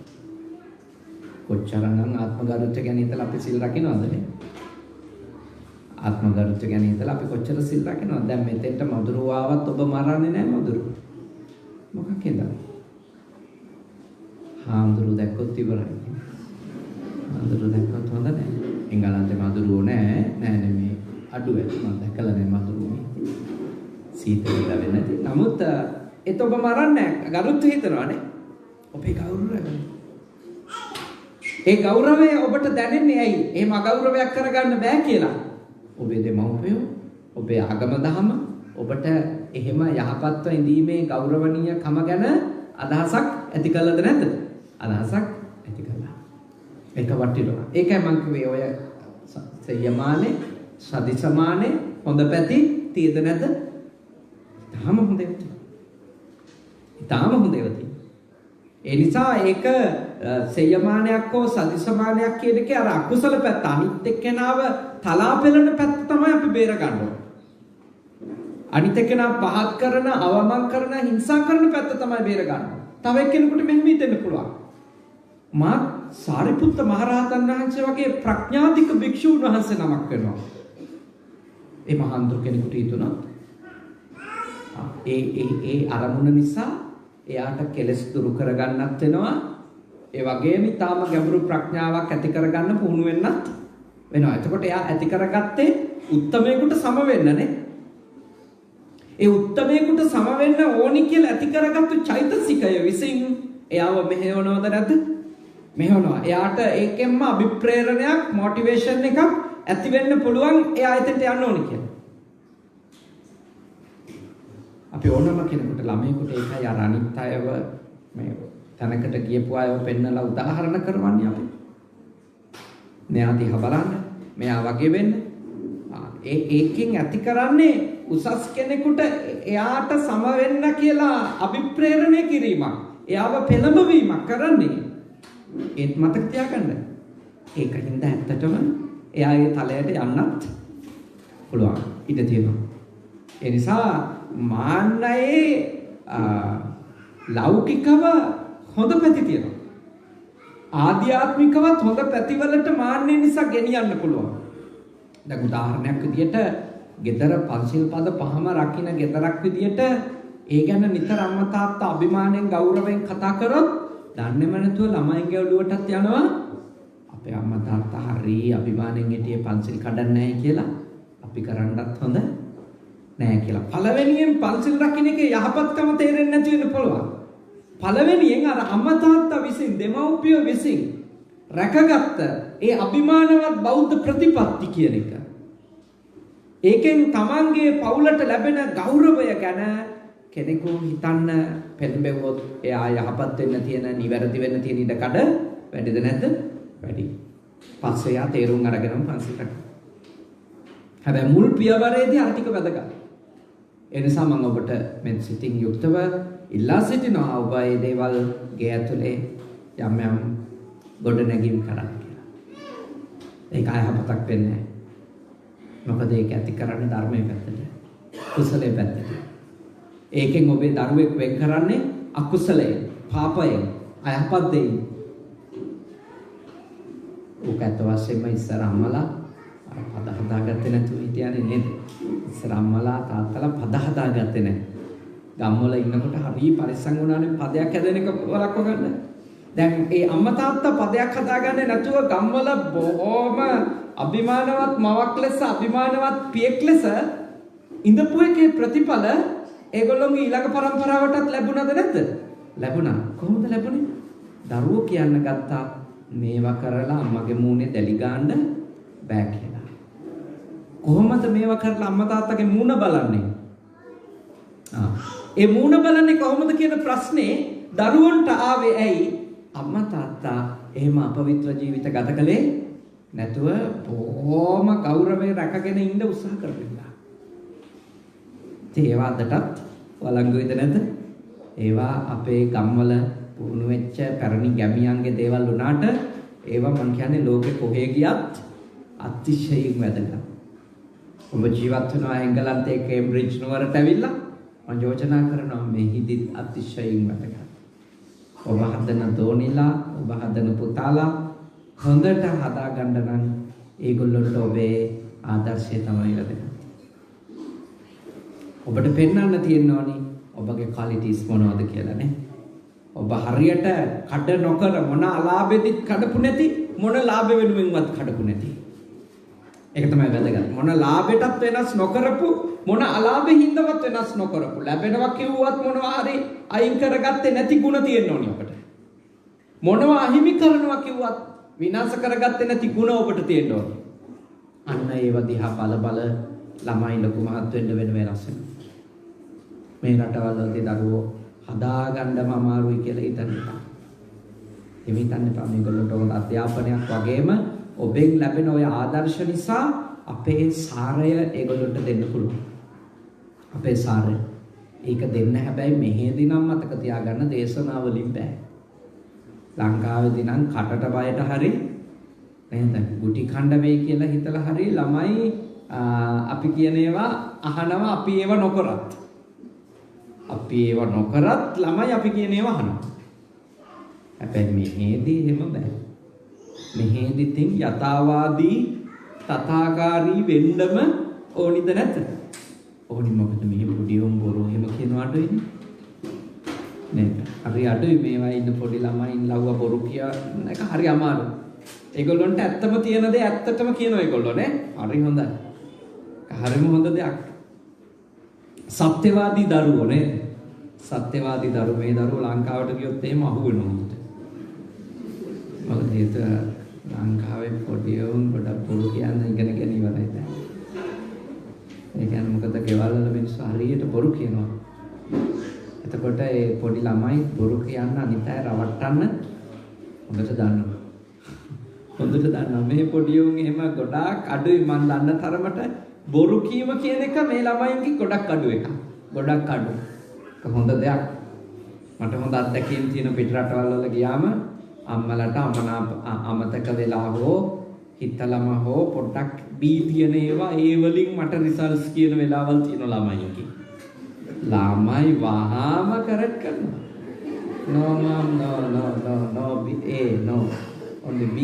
කොච්චරනම් ආත්ම ගරුත්වය ගැන හිතලා අපි සිල් රකින්නවද නේ? ආත්මගරුත්ව ගැන හිතලා අපි කොච්චර සිල් රකින්නවද? දැන් මෙතෙන්ට මధుරව ආවත් ඔබ මරන්නේ නැහැ මధుරව. මොකක් හින්දාද? හාමුදුරු දැක්කොත් ඉවරයි. මధుරව දැක්කොත් හොඳ නැහැ. එංගලන්තේ මధుරව නැහැ. නෑ නෙමේ අඩු වැඩි මම දැකලා නැහැ මధుරව. සීතල වෙන්නේ නැති. නමුත් ඒත් ඔබ මරන්නේ නැහැ. ගරුත්ව හිතනවානේ. ඔබේ ගෞරවය. ඒ ගෞරවය ඔබට දැනෙන්නේ ඇයි? එහෙම අගෞරවයක් කරගන්න බෑ කියලා. ඔබේ දෙමව්පියෝ, ඔබේ ආගම දහම ඔබට එහෙම යහපත්ව ඉඳීමේ ගෞරවණීය කම ගැන අදහසක් ඇති කළද නැද්ද? අදහසක් ඇති කළා. ඒක වටිනවා. ඒකයි මම කිව්වේ ඔය සයමානේ, සදිසමානේ හොඳ පැති තියෙද නැද්ද? තාම හොඳ ඒවා. තාම හොඳ ඒවා. ඒ නිසා ඒක සයමානයක් හෝ සදිසමානයක් කියන එකේ අර අකුසල පැත්ත අනිත් එක්කෙනාව තලා පෙළන පැත්ත තමයි අපි බේර ගන්න ඕනේ. අනිත් එක්කෙනා පහත් කරන, අවමන් කරන, හිංසා කරන පැත්ත තමයි බේර ගන්න. තව එක්කෙනෙකුට මෙහෙම හිතෙන්න පුළුවන්. මා සාරිපුත්ත මහරහතන් වහන්සේ වගේ ප්‍රඥාධික භික්ෂුන් වහන්සේ නමක් වෙනවා. ඒ මහාන්තර කෙනෙකුට හිතුණා. ඒ අරමුණ නිසා එයාට කෙලස් දුරු කරගන්නත් වෙනවා. ඒ වගේම ඊටාම ගැඹුරු ප්‍රඥාවක් ඇති කරගන්න පුහුණු වෙන්නත් වෙනවා. එතකොට එයා ඇති කරගත්තේ උත්තමයෙකුට සම වෙන්නනේ. ඒ උත්තමයෙකුට සම වෙන්න ඕනි කියලා ඇති කරගත්තු චෛතසිකය විසින් එයාව මෙහෙවනවද නැද්ද? මෙහෙවනවා. එයාට ඒකෙන්ම අභිප්‍රේරණයක්, මොටිවේෂන් එකක් ඇති වෙන්න පුළුවන් එයා එතෙන්ට යන්න ඕනි කියලා. අපි ඕනම කෙනෙකුට ළමයෙකුට ඒකයි අර අනිත් අයව මේ තැනකට ගියපු අයව පෙන්නලා උදාහරණ කරවන්නේ අපි. මෙයා දිහා බලන්න, මෙයා වගේ වෙන්න. ඒකෙන් ඇති කරන්නේ උසස් කෙනෙකුට එයාට සම වෙන්න කියලා අභිප්‍රේරණය කිරීමක්. එයාව පෙළඹවීමක් කරන්නේ. ඒත් මතක තියාගන්න. ඒකින්ද ඇත්තටම එයා ඒ තලයට යන්නත් පුළුවන්. ඉඩ තියෙනවා. ඒ නිසා මාන්නයේ ලෞකිකව හොඳ පැති තියෙනවා. ආධ්‍යාත්මිකවත් හොඳ පැතිවලට මාන්නේ නිසා ගෙනියන්න පුළුවන්. දැන් උදාහරණයක් විදියට ගෙදර පන්සිල් පද පහම රකින්න ගෙදරක් විදියට ඒ ගැන නිතර අම්මා තාත්තා අභිමාණයෙන් ගෞරවයෙන් කතා කරොත් දන්නේම නැතුව ළමයින්ගේ ඔළුවටත් යනවා අපේ අම්මා තාත්තා හරි අභිමාණයෙන් හිටියේ පන්සිල් කඩන්නේ නැහැ කියලා අපි කරන්නත් හොඳ නැහැ කියලා. පළවෙනියෙන් පන්සිල් රකින්න එකේ යහපත්කම තේරෙන්නේ නැති වෙන්න පුළුවන්. පළවෙනියෙන් අර අම්මා තාත්තා විසින් දෙමව්පියෝ විසින් රැකගත්ත ඒ අභිමානවත් බෞද්ධ ප්‍රතිපත්ති කියන එක. ඒකෙන් තමන්ගේ පවුලට ලැබෙන ගෞරවය ගැන කෙනෙකු හිතන්න පෙළඹෙවොත් එයා යහපත් වෙන්න තියෙන, නිවැරදි වෙන්න තියෙන ඉඩකඩ වැඩිද නැද්ද? වැඩි. පස්සේ යා තේරුම් අරගෙනම පන්සිල් රැකගන්න. හැබැයි මුල් පියවරේදී අර ටික වැදගත්. ඒ නිසා මම ඔබට මෙත් සිතින් යුක්තව ඉල්ලා සිටිනවා ඔබ මේ දේවල් ගේ ඇතුලේ යම් යම් ගොඩනැගීම් කරන්න කියලා. ඒක අයහපතක් වෙන්නේ නැහැ. මොකද ඒක ඇති කරන්නේ ධර්මයේ පැත්තට. කුසලයේ පැත්තට. ඒකෙන් ඔබේ දරුවෙක් වෙන් කරන්නේ අකුසලයෙන්, පාපයෙන්, අයහපත් දෙයින්. උකත් වශයෙන්ම ඉස්සර අම්මලා පද හදාගත්තේ නැතුව හිටියනේ නේද? ඉස්සර අම්මලා තාත්තලා පද හදාගත්තේ නැහැ. ගම්වල ඉන්නකොට හරි පරිස්සම් වුණානේ පදයක් හැදෙන එක වලක්ව ගන්න. දැන් ඒ අම්මා තාත්තා පදයක් හදාගන්නේ නැතුව ගම්වල බොහොම අභිමානවත් මවක් ලෙස අභිමානවත් පියෙක් ලෙස ඉඳපු එකේ ප්‍රතිඵල ඒගොල්ලෝගේ ඊළඟ පරම්පරාවටත් ලැබුණාද නැද්ද? ලැබුණා. කොහොමද ලැබුණේ? දරුවෝ කියන්න ගත්තා මේවා කරලා අම්මගේ මූණේ දැලි ගන්න බෑ කියලා. කොහොමද මේවා කරලා අම්මා තාත්තගේ මූණ බලන්නේ? ඒ මූණ බලන්නේ කොහොමද කියන ප්‍රශ්නේ දරුවන්ට ආවේ ඇයි? අම්මා තාත්තා එහෙම අපවිත්‍ර ජීවිත ගත කළේ නැතුව බොහොම ගෞරවයෙන් රැකගෙන ඉන්න උත්සාහ කරලා. ඒවා අදටත් වළංගුයිද නැද්ද? ඒවා අපේ ගම්වල පුහුණු වෙච්ච පැරණි ගැමියන්ගේ දේවල් වුණාට ඒවා මං කියන්නේ ලෝකෙ කොහේ ගියත් අතිශයින් වැදගත්. ඔබ ජීවත් වෙනවා එංගලන්තයේ කේම්බ්‍රිජ් නුවරට ඇවිල්ලා මම යෝජනා කරනවා මෙහිදී අතිශයින් වැදගත්. ඔබ හදන දෝනිලා, ඔබ හදන පුතාලා හොඳට හදාගන්න නම් ඒගොල්ලොන්ට ඔබේ ආදර්ශය තමයි ලැබෙන්නේ. ඔබට පෙන්වන්න තියෙනවනේ ඔබගේ ක්වොලිටිස් මොනවද කියලා නේ. ඔබ හරියට කඩ නොකර මොන අලාභෙදිත් කඩපු නැති මොන ලාභ වෙනුවෙන්වත් කඩපු නැති. ඒක තමයි වැදගත්. මොන ලාභයටත් වෙනස් නොකරපු මොන අලාභෙහිඳවත් වෙනස් නොකරපු ලැබෙනවා කිව්වත් මොනවා හරි අයින් කරගත්තේ නැති ಗುಣ තියෙන්න ඕනේ ඔබට. මොනවා අහිමි කරනවා කිව්වත් විනාශ කරගත්තේ නැති ಗುಣ ඔබට තියෙන්න ඕනේ. අන්න ඒව දිහා බල ළමයි ලොකු මහත් වෙන්න වෙනස් වෙනවා. මේ රටවල් වලදී දරුවෝ හදාගන්නම අමාරුයි කියලා හිතන්න එපා. එහෙම හිතන්න එපා. මේගොල්ලන්ට උන් අධ්‍යාපනයක් වගේම ඔබෙන් ලැබෙන ඔය ආදර්ශ නිසා අපේ සාරය ඒගොල්ලන්ට දෙන්න පුළුවන්. අපේ සාරය. ඒක දෙන්න හැබැයි මෙහෙදි නම් මතක තියාගන්න දේශනාවලින් බෑ. ලංකාවේදී නම් කටට බයට හරි නේද? ගුටි කණ්ඩ වෙයි කියලා හිතලා හරි ළමයි අපි කියන ඒවා අහනවා අපි ඒව නොකරත්. අපි ඒව නොකරත් ළමයි අපි කියන ඒවා අහනවා. හැබැයි මෙහෙදී එහෙම බෑ. මෙහෙදි තින් යථාවාදී තථාකාරී වෙන්නම ඕනිද නැත? ඕනි මොකද මේ පොඩි උන් බොරු එහෙම කියනවාට වෙන්නේ නේද? හරි අඩුයි මේවා ඉන්න පොඩි ළමයින් ලව්ව බොරු කියන එක හරි අමාරුයි. ඒගොල්ලන්ට ඇත්තම තියෙන දේ ඇත්තටම කියනවා ඒගොල්ලෝ නේ. හරි හොඳයි. හරිම හොඳ දෙයක්. සත්‍යවාදී දරුවෝ නේද? සත්‍යවාදී දරුවෝ මේ දරුවෝ ලංකාවට ගියොත් එහෙම අහු වෙනවා උන්ට. මොකද ඒක ලංකාවේ පොඩි උන් ගොඩක් බොරු කියන ඉගෙනගෙන ඉවරයි දැන්. ඒ කියන්නේ මොකද ගෙවල් වල මිනිස්සු හරියට බොරු කියනවා. එතකොට ඒ පොඩි ළමයි බොරු කියන්න අනිත් අය රවට්ටන්න හොඳට දන්නවා. හොඳට දන්නවා මේ පොඩි උන් එහෙම ගොඩාක් අඩුයි මන් දන්න තරමට බොරු කීම කියන එක මේ ළමයින්ගේ ගොඩක් අඩු එකක්. ගොඩක් අඩු. ඒක හොඳ දෙයක්. මට හොඳ අත්දැකීම් තියෙන පිට රටවල් වල ගියාම අම්මලට අමතක වෙලා හෝ හිතලම හෝ පොඩ්ඩක් බී තියෙන ඒවා ඒ වලින් මට රිසල්ට්ස් කියන වෙලාවල් තියෙන ළමයින්ගේ. ළමයි වහාම කරට් කරනවා. No mom no B A no only B.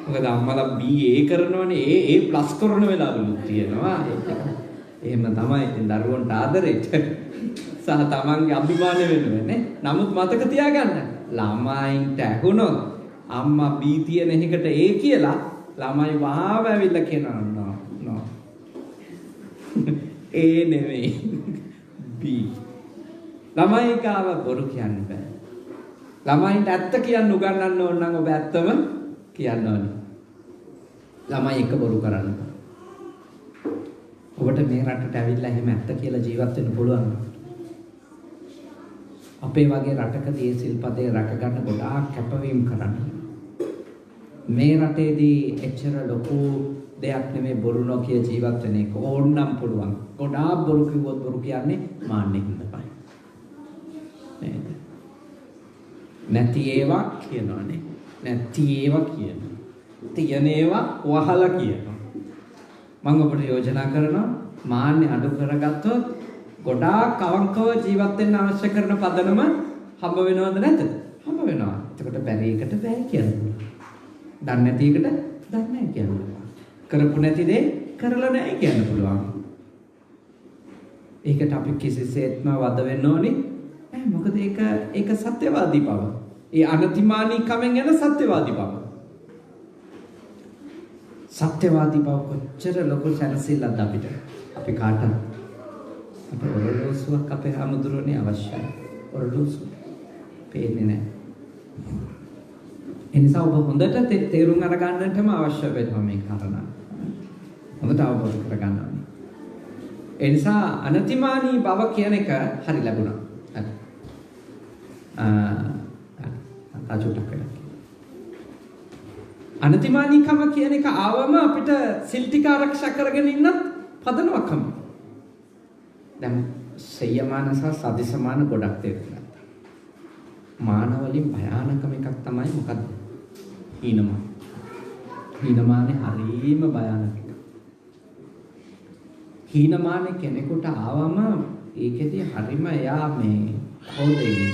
මොකද අම්මලා B A කරනවනේ A ප්ලස් කරන වෙලාවලුත් තියෙනවා. එහෙම තමයි ඉතින් දරුවන්ට ආදරෙට සහ තමන්ගේ අභිමානය වෙනුවෙන්නේ. නමුත් මතක තියාගන්න ළමයින්ට ඇහුනොත් අම්මා B තියෙන එකකට A කියලා ළමයි වහාම ඇවිල්ලා කියනවා no A නෙමෙයි B. ළමයි කාව බොරු කියන්න බෑ. ළමයින්ට ඇත්ත කියන්න උගන්වන්න ඕන නම් ඔබ ඇත්තම කියන්න ඕනේ. ළමයි එක බොරු කරන්න. ඔබට මේ රටට ඇවිල්ලා එහෙම ඇත්ත කියලා ජීවත් වෙන්න පුළුවන්. අපේ වගේ රටකදී ඒ සිල්පදේ රැක ගන්න ගොඩාක් කැපවීම කරන්න. මේ රටේදී එච්චර ලොකු දෙයක් නෙමෙයි බොරු නොකිය ජීවත් වෙන එක. ඕන්නම් පුළුවන්. ගොඩාක් බොරු කිව්වොත් බොරු කියන්නේ මාන්නෙකින් තමයි. නේද? නැති ඒවා කියනවානේ. නැති ඒවා කියනවා. තියෙන ඒවා වහලා කියනවා. මම ඔබට යෝජනා කරනවා මාන්නේ අඩු කරගත්තොත් ගොඩාක් අවංකව ජීවත් වෙන්න අවශ්‍ය කරන පදනම හම්බ වෙනවද නැද්ද? හම්බ වෙනවා. එතකොට බැරි එකට බෑ කියනවා. දන්නේ නැති එකට දන්නේ නැහැ කියනවා. කරපු නැති දේ කරලා නැහැ කියන්න පුළුවන්. ඒකට අපි කිසිසේත්ම වද වෙන්න ඕනේ නැහැ. මොකද ඒක සත්‍යවාදී බව. ඒ අනතිමානී කමෙන් යන සත්‍යවාදී බව. සත්‍යවාදී බව කොච්චර ලොකු සැනසෙල්ලක්ද අපිට. අපි කාටද? අපේ ඔරලෝසුවක් අපේ හැමදෙරෝනේ අවශ්‍යයි. ඔරලෝසුව පේන්නේ නැහැ. ඒ නිසා ඔබ හොඳට තේරුම් අරගන්නටම අවශ්‍ය වෙනවා මේ කාරණා. හොඳට අවබෝධ කරගන්න ඕනේ. ඒ නිසා අනතිමානී බව කියන එක හරි ලැබුණා. හරි. අජුටක් වෙලා. අනතිමානීකම කියන එක ආවම අපිට සිල් ටික ආරක්ෂා කරගෙන ඉන්නත් පදනමක් හම්බ. දැන් සයමාන සහ සදිසමාන ගොඩක් තේරුණා. මාන වලින් භයානකම එකක් තමයි මොකද්ද? හීනමාන. හීනමානේ හරීම භයානක එකක්. හීනමානේ කෙනෙකුට ආවම ඒකෙදී හරීම එයා මේ හොදෙන්නේ.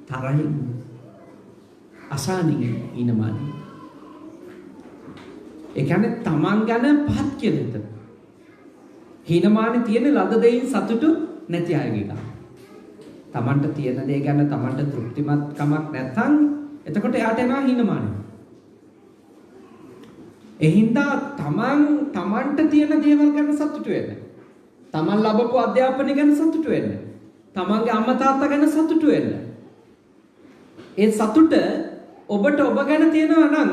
තරහින් අසානින් හීනමානේ. ඒ කියන්නේ තමන් ගැන පහත් කියලා හිතන. හීනමානේ තියෙන ලද දෙයින් සතුටු නැති අයගේ ගන්න. තමන්ට තියෙන දේ ගැන තමන්ට තෘප්තිමත් කමක් නැත්නම් එතකොට එයාට එනවා හීනමානේ. එහින්දා තමන්ට තියෙන දේවල් ගැන සතුටු වෙන්න. තමන් ලබපු අධ්‍යාපනය ගැන සතුටු වෙන්න. තමන්ගේ අම්මා තාත්තා ගැන සතුටු වෙන්න. ඒ සතුට ඔබට ඔබ ගැන තියෙනවා නම්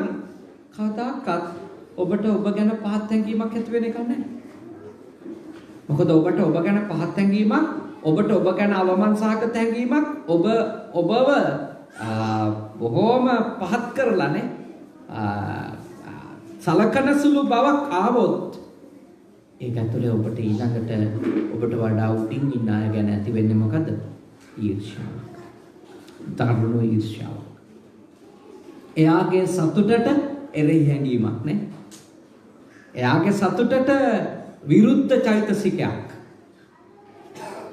කවදාකවත් ඔබට ඔබ ගැන පහත් හැඟීමක් ඇති වෙන එක නැහැ. මොකද ඔබට ඔබ ගැන පහත් හැඟීමක්, ඔබට ඔබ ගැන අවමන් සහගත හැඟීමක්, ඔබව බොහෝම පහත් කරලානේ සලකන සුළු බවක් ආවොත් ඒක ඇතුලේ ඔබට ඊළඟට ඔබට වඩා උඩින් ඉන්න අය ගැන ඇති වෙන්නේ මොකද? ඊර්ෂ්‍යාවක්. දරුණු ඊර්ෂ්‍යාවක්. එයාගේ සතුටට එරෙහි හැඟීමක් නේ. එයාගේ සතුටට විරුද්ධ චෛතසිකයක්.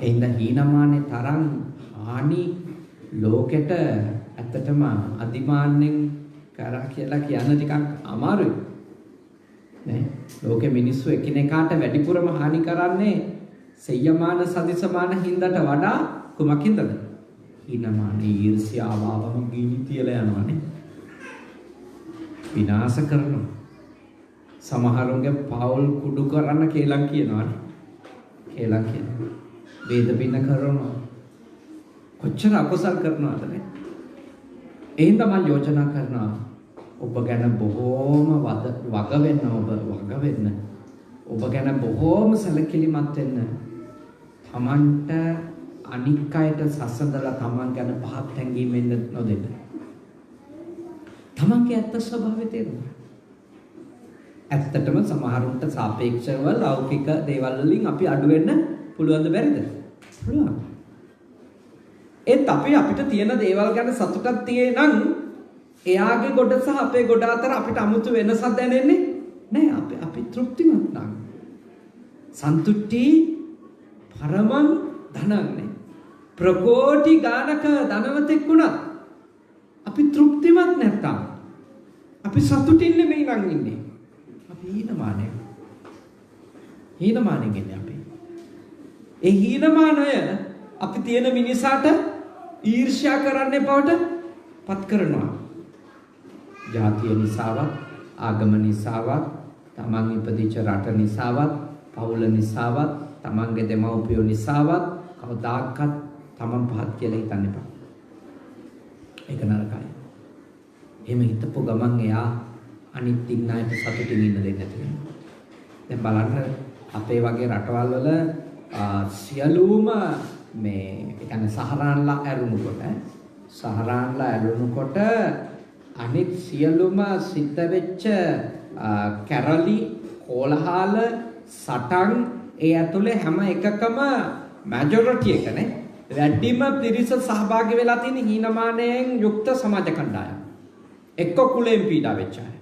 එයින්ද හීනමානේ තරම් හානි ලෝකෙට ඇත්තටම අදිමාන්නෙන් කරා කියලා කියන්න ටිකක් අමාරුයි. නේ? ලෝකෙ මිනිස්සු එකිනෙකාට වැඩිපුරම හානි කරන්නේ සෙය්‍යමාන සදිසමාන හින්දාට වඩා කුමක් හින්දාද? හීනමානේ ඊර්ෂ්‍යාව ආවම ගිනි තියලා යනවානේ. විනාශ කරනවා. සමහරුන්ගේ පවුල් කුඩු කරන්න කේලම් කියනවානේ. කේලම් කියනවා. වේද බින්න කරනවා. කොච්චර අකුසල් කරනවද නේ? එහෙනම් මම යෝජනා කරනවා ඔබ ගැන බොහෝම වග වෙන්න ඔබ ගැන බොහෝම සැලකිලිමත් වෙන්න. තමන්ට අනික් අයට සසඳලා තමන් ගැන පහත් හැඟීමෙන් නොදෙන්න. තමන්ගේ ඇත්ත ස්වභාවය තේරුණා. ඇත්තටම සමහරුන්ට සාපේක්ෂව ලෞකික දේවල් වලින් අපි අඩු වෙන්න පුළුවන්ද බැරිද? පුළුවන්. ඒත් අපිට තියෙන දේවල් ගැන සතුටක් තියෙනනම් එයාගේ ගොඩ සහ අපේ ගොඩ අතර අපිට 아무තු වෙනසක් දැනෙන්නේ නැහැ. අපි තෘප්තිමත් නම්. සන්තුට්ටි පරමං ධනන්නේ. ප්‍රකෝටි ගානක ධනවතෙක් වුණත් අපි තෘප්තිමත් නැත්තම් අපි සතුටින් නෙමෙයි නම් ඉන්නේ. අපි හීනමානෙන් ඉන්නේ අපි. ඒ හීනමානය අපි තියෙන මිනිසාට ඊර්ෂ්‍යා කරන්නේ බවට පත් කරනවා. ජාතිය නිසාවත්, ආගම නිසාවත්, තමන් ඉපදිච්ච රට නිසාවත්, පවුල නිසාවත්, තමන්ගේ දෙමව්පියෝ නිසාවත් කවදාකවත් තමන් පහත් කියලා හිතන්න එපා. ඒක නරකයි. එහෙම හිතපු ගමන් එයා අනිත් ඉන්න අයට සතුටින් ඉන්න දෙන්නේ නැති වෙනවා. දැන් බලන්න අපේ වගේ රටවල් වල සියලුම මේ ඒ කියන්නේ සහරාන්ලා ඇරුණුකොට අනිත් සියලුම සිද්ධ වෙච්ච කැරලි කෝලහල සටන් ඒ ඇතුලේ හැම එකකම මැජොරිටි එකනේ වැඩිම පිරිස සහභාගී වෙලා තියෙන හීනමානයෙන් යුක්ත සමාජ කණ්ඩායම්. එක්ක කුලෙන් පීඩා වෙච්ච අය.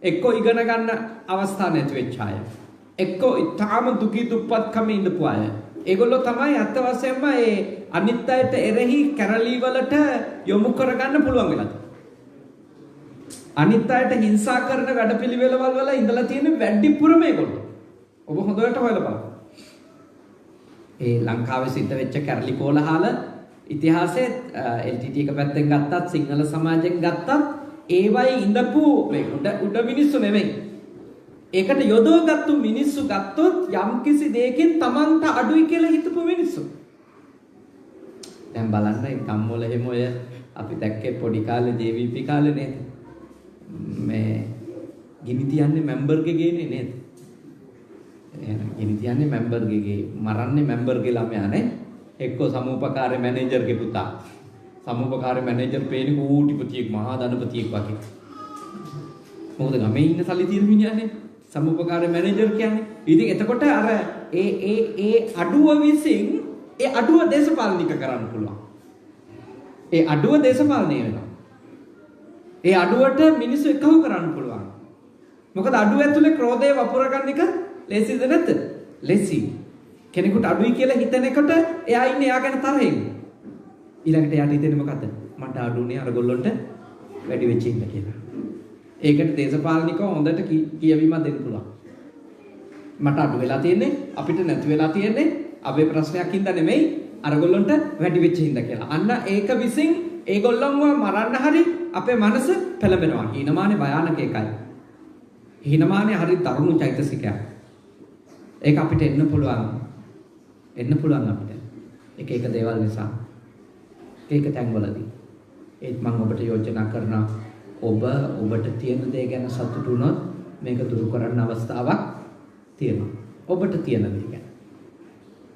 එක්ක ඉගෙන ගන්න අවස්ථා නැති වෙච්ච අය. එක්ක ඊටාම දුකී දුප්පත්කම ඉඳපු අය. ඒගොල්ලෝ තමයි අත්ත වශයෙන්ම ඒ අනිත් අයට එරෙහි කැරලි වලට යොමු කරගන්න පුළුවන් වෙලා තියෙන්නේ. අනිත් අයට හිංසා කරන වැඩපිළිවෙළවල් වල ඉඳලා තියෙන වැඩිපුරම ඒගොල්ලෝ. ඔබ හොඳට හොයලා බලන්න. ඒ ලංකාවේ සිද්ධ වෙච්ච කැරලි කෝලහල ඉතිහාසයේ LTT එක පැත්තෙන් ගත්තත් සිංහල සමාජයෙන් ගත්තත් ඒවයි ඉඳපු මේ උඩ මිනිස්සු නෙමෙයි. ඒකට යොදවගත්තු මිනිස්සු ගත්තොත් යම්කිසි දෙයකින් Tamanta අඩුයි කියලා හිතපු මිනිස්සු. දැන් බලන්න ඒ ගම්වල එහෙම ඔය අපි දැක්කේ පොඩි කාලේ JVP කාලේ නේද? මේ ගිනි තියන්නේ මෙම්බර්ගේ ගේනේ නේද? ගිනි තියන්නේ මෙම්බර්ගේ ගේ මරන්නේ මෙම්බර්ගේ ළමයා නේ? එක්ක සමූපකාර්ය මැනේජර්ගේ පුතා. සමූපකාර්ය මැනේජර් පේන්නේ කෝටිපතියෙක් මහා ධනපතියෙක් වගේ. මොකද ගමේ ඉන්න සල්ලි තියෙන මිනිහනේ සමූපකාර්ය මැනේජර් කියන්නේ. ඉතින් එතකොට අර ඒ අඩුව විසින් ඒ අඩුව දේශපාලනික කරන්න පුළුවන්. ඒ අඩුව දේශපාලනය වෙනවා. ඒ අඩුවට මිනිස්සු එකහු කරන්න පුළුවන්. මොකද අඩුව ඇතුලේ ක්‍රෝධය වපුර ගන්න එක ලේසිද නැද්ද? ලේසි. කෙනෙකුට අඩුයි කියලා හිතන එකට එයා ඉන්නේ එයා ගැන තරහින්. ඊළඟට එයාට හිතෙන්නේ මොකද්ද? මට අඩුනේ අර ගොල්ලොන්ට වැඩි වෙච්ච ඉන්න කියලා. ඒකට දේශපාලනිකව හොඳට කියවීමක් දෙන්න පුළුවන්. මට අඩු වෙලා තියෙන්නේ අපිට නැති වෙලා තියෙන්නේ අපේ ප්‍රශ්නයක් හින්දා නෙමෙයි අරගොල්ලන්ට වැඩි වෙච්ච හින්දා කියලා. අන්න ඒක විසින් ඒගොල්ලන්ව මරන්න හරි අපේ මනස පෙළඹෙනවා. හීනමානේ භයානක එකයි. හීනමානේ හරි දරුණු චෛතසිකයක්. ඒක අපිට එන්න පුළුවන් අපිට. එක දේවල් නිසා. ඒක තැන්වලදී. ඒත් මම ඔබට යෝජනා කරනවා ඔබට තියෙන දේ ගැන සතුටු වුණොත් මේක දුරු කරන්න අවස්ථාවක් තියෙනවා. ඔබට තියෙන දේ ගැන.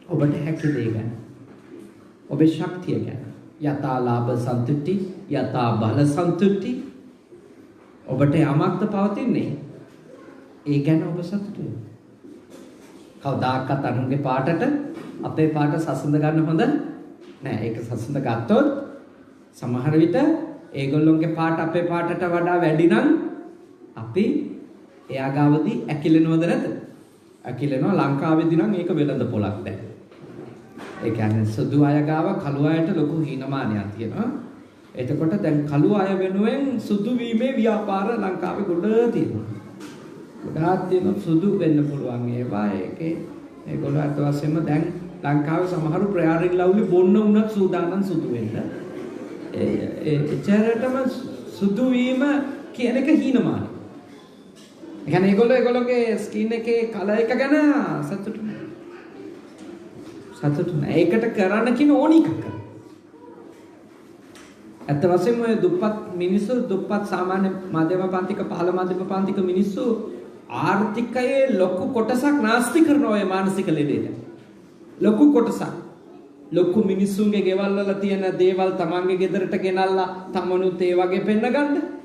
ඔබට හැකි දේ ගැන. ඔබේ ශක්තිය ගැන. යථා ලාභ සන්තුට්ටි, යථා බල සන්තුට්ටි. ඔබට යමක්ද පවතින්නේ. ඒ ගැන ඔබ සතුටු වෙන්න. කවදාකවත් අනුන්ගේ පාටට අපේ පාට සසඳ ගන්න හොඳ නෑ. ඒක සසඳ ගත්තොත් සමහර විට ඒගොල්ලොන්ගේ පාට අපේ පාටට වඩා වැඩි නම් අපි එයා ගාවදී ඇකිලෙනවද නැද්ද? ඇකිලෙනවා. ලංකාවේදී නම් ඒක වෙළඳ පොලක් දැන්. ඒ කියන්නේ සුදු අය ගාව කළු අයට ලොකු හීනමානයක් තියෙනවා. එතකොට දැන් කළු අය වෙනුවෙන් සුදු වීමේ ව්‍යාපාර ලංකාවේ ගොඩ තියෙනවා. ගොඩාක් තියෙන සුදු වෙන්න පුළුවන් ඒවා. ඒකේ ඒගොල්ලෝ අත වශයෙන්ම දැන් ලංකාවේ සමහරු ප්‍රයාරින් ලව්ලි බොන්න උනත් සූදානම් සුදු වෙන්න. එචරටම සුදු වීම කියන එක හීනමානයි. ඒ කියන්නේ ඒගොල්ලෝගේ ස්කින් එකේ කලර් එක ගැන සතුටු නෑ. ඒකට කරන්න කියන ඕනි එකක්. ඇත්ත වශයෙන්ම ඔය දුප්පත් මිනිස්සු දුප්පත් සාමාන්‍ය මධ්‍යම පන්තික පහළ මධ්‍යම පන්තික මිනිස්සු ආර්ථිකයේ ලොකු කොටසක් නාස්ති කරනවා ඔය මානසික ලෙඩේට. ලොකු කොටසක්. ලොකු මිනිස්සුන්ගේ ගෙවල් වල තියෙන දේවල් තමන්ගේ ගෙදරට ගෙනල්ලා තමනුත් ඒ වගේ පෙන්න ගන්න.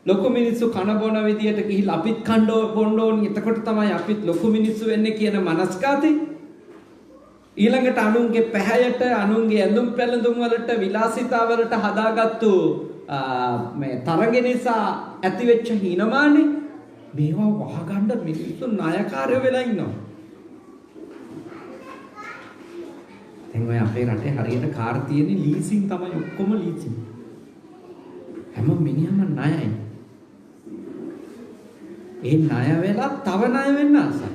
ලොකු මිනිස්සු කන බොන විදියට ගිහිල්ලා අපිත් කණ්ඩෝ බොණ්ඩෝනි. එතකොට තමයි අපිත් ලොකු මිනිස්සු වෙන්නේ කියන මනස්කාතේ. ඊළඟට අනුන්ගේ පැහැයට අනුන්ගේ ඇඳුම් පැළඳුම් වලට විලාසිතා වලට හදාගත්තු මේ තරග නිසා ඇතිවෙච්ච හීනමානේ මේවා වහගන්න මිනිස්සු ණයකාරයෝ වෙලා ඉන්නවා. දැන් ඔය අපේ රටේ හරියට කාර් තියෙන්නේ ලීසින් තමයි ඔක්කොම ලීසින්. හැම මිනිහම ණයයි. ඒ ණය වෙලා තව ණය වෙන්න ආසයි.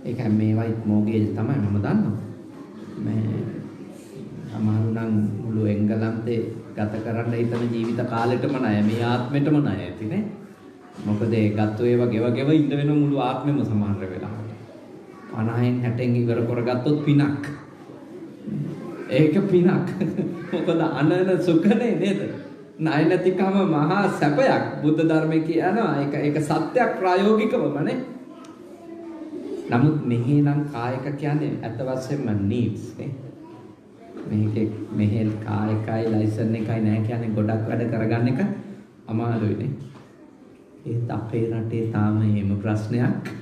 ඒක මේවයිත් මෝගේජ් තමයි මම දන්නවා. මේ අමාරු නම් මුළු එංගලන්තේ ගත කරන්න හිතන ජීවිත කාලෙටම ණය මේ ආත්මෙටම ණය ඇති නේ. මොකද ඒ ගත්ත ඒවා ගෙව ඉඳ වෙන මුළු ආත්මෙම සමහර වෙලාවට 50න් 60න් ඉවර කරගත්තොත් පිනක්. ඒක පිනක්. මොකද අනන සුඛනේ නේද? ණය නැතිකම මහා සැපයක්. බුද්ධ ධර්මයේ කියනවා ඒක සත්‍යයක් ප්‍රායෝගිකවමනේ. නමුත් මෙහි නම් කායක කියන්නේ අත වශයෙන්ම needs නේ. මෙහෙල් කායකයි ලයිසන් එකයි නැහැ කියන්නේ ගොඩක් වැඩ කරගන්න එක අමාරුයි නේ. ඒත් අපේ රටේ තාම එහෙම ප්‍රශ්නයක්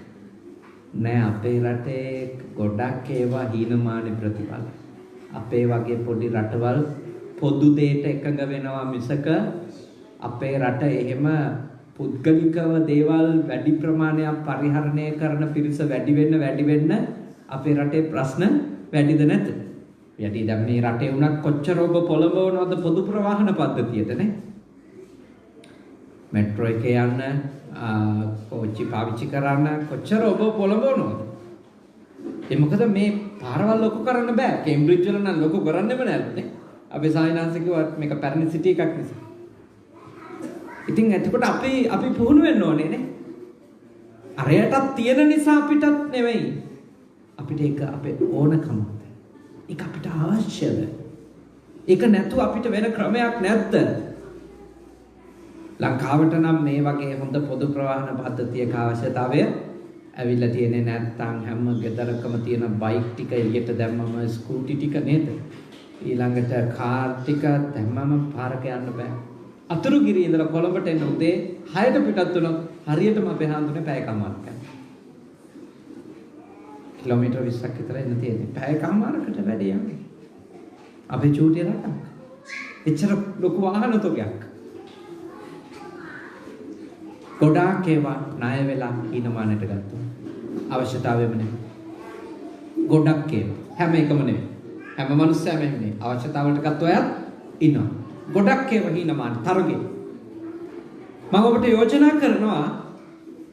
නෑ. අපේ රටේ ගොඩක් ඒවා හීනමානි ප්‍රතිඵල. අපේ වගේ පොඩි රටවල් පොදු දෙයට එකඟ වෙනවා මිසක අපේ රට එහෙම පුද්ගලිකව දේවල් වැඩි ප්‍රමාණයක් පරිහරණය කරන පිරිස වැඩි වෙන්න අපේ රටේ ප්‍රශ්න වැඩිද නැද්ද? යටි දැන් මේ රටේ උනත් කොච්චර ඔබ පොළඹවනවද පොදු ප්‍රවාහන පද්ධතියට නේ? මෙට්‍රෝ එකේ යන්න කෝච්චි පාවිච්චි කරන්න කොච්චර ඔබ පොළඹවනවද? ඒ මොකද මේ පාරවල් ලොකු කරන්න බෑ. කේම්බ්‍රිජ් වල නම් ලොකු කරන්නෙම නෑනේ. අපි සායනාංශ කිව්වා මේක පැරණි සිටි එකක් නිසා. ඉතින් එතකොට අපි පුහුණු වෙන්න ඕනේ නේ. අරයටත් තියෙන නිසා අපිටත් නෙවෙයි. අපිට ඒක අපේ ඕනකමද? ඒක අපිට අවශ්‍යද? ඒක නැතුව අපිට වෙන ක්‍රමයක් නැද්ද? ලංකාවට නම් මේ වගේ හොඳ පොදු ප්‍රවාහන පද්ධතියක අවශ්‍යතාවය ඇවිල්ලා තියෙන්නේ නැත්නම් හැම ගෙදරකම තියෙන බයික් ටික එළියට දැම්මම ස්කූටි ටික නේද? ඊළඟට කාර් ටික දැම්මම පාරක යන්න බෑ. අතුරුගිරිය ඉඳලා කොළඹට එන උදේ 6ට පිටත් වුණොත් හරියටම අපේ හාමුදුරනේ පැයකමාරක් යනවා. කිලෝමීටර් 20ක් විතර එන්න තියෙන්නේ. පැයකමාරකට වැඩි යන්නේ. අපේ චූටිය රටක්. එච්චර ලොකු වාහන තොගයක්. ගොඩාක් ඒවා ණය වෙලා හීනමානට ගත්තා. අවශ්‍යතාවෙම නෙමෙයි. ගොඩක් ඒවා හැම එකම නෙමෙයි. හැම මිනිස්සයම නෙමෙයි. අවශ්‍යතාවලට ගත්ත අයත් ඉන්නවා. ගොඩක් ඒවා හීනමාන තරගේ. මම ඔබට යෝජනා කරනවා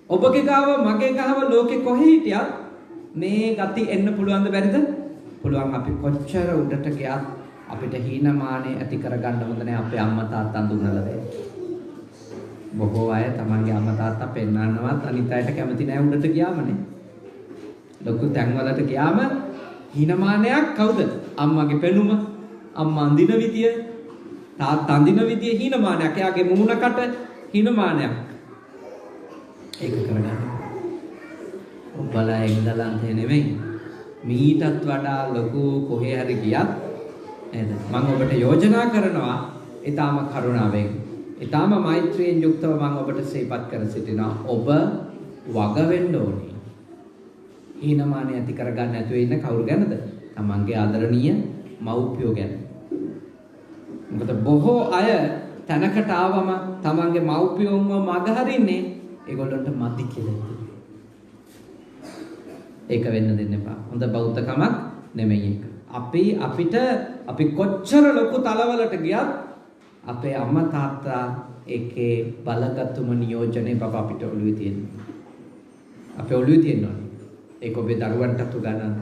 ඔබගේ ගාව මගේ ගාව ලෝකෙ කොහේ හිටියත් මේ ගති එන්න පුළුවන්ද බැරිද? පුළුවන්. අපි කොච්චර උඩට ගියත් අපිට හීනමානේ ඇති කරගන්න හොඳ නැහැ අපේ අම්මා තාත්තා දුන්නලා දෙන්න. බොහෝ අය තමන්ගේ අම්මා තාත්තා පෙන්නන්නවත් අනිත් අයට කැමති නැහැ උඩට ගියාමනේ. ලොකු තැන්වලට ගියාම හීනමානයක් කවුද? අම්මගේ පෙනුම, අම්මා අඳින විදිය, තාත්තා අඳින විදිය හීනමානයක්. එයාගේ මුහුණකට හීනමානයක්. ඒක කරගන්න. ඔබලා එංගලන්තේ නෙවෙයි. මීටත් වඩා ලොකු කොහේ හරි ගියත් නේද? මම ඔබට යෝජනා කරනවා ඊටාම කරුණාවෙන්, ඊටාම මෛත්‍රියෙන් යුක්තව මම ඔබට සිහිපත් කර සිටිනවා. ඔබ වග වෙන්න ඕනේ. හීනමානය ඇති කරගන්න නැතුව ඉන්න කවුරු ගැනද? තමන්ගේ ආදරණීය මව්පියෝ ගැන. මොකද බොහෝ අය තැනකට ආවම තමන්ගේ මව්පියෝන්ව මගහරින්නේ ඒගොල්ලන්ට මදි කියලා හිතනවා. ඒක වෙන්න දෙන්න එපා. හොඳ බෞද්ධකමක් නෙමෙයි ඒක. අපි කොච්චර ලොකු තලවලට ගියත් අපේ අම්මා තාත්තා ඒකේ බලගත්තුම නියෝජනේ බබ අපිට ඔළුවේ තියෙනවා. අපේ ඔළුවේ තියෙනවා. ඒක ඔබේ දරුවන්ටත් උගන්වන්න.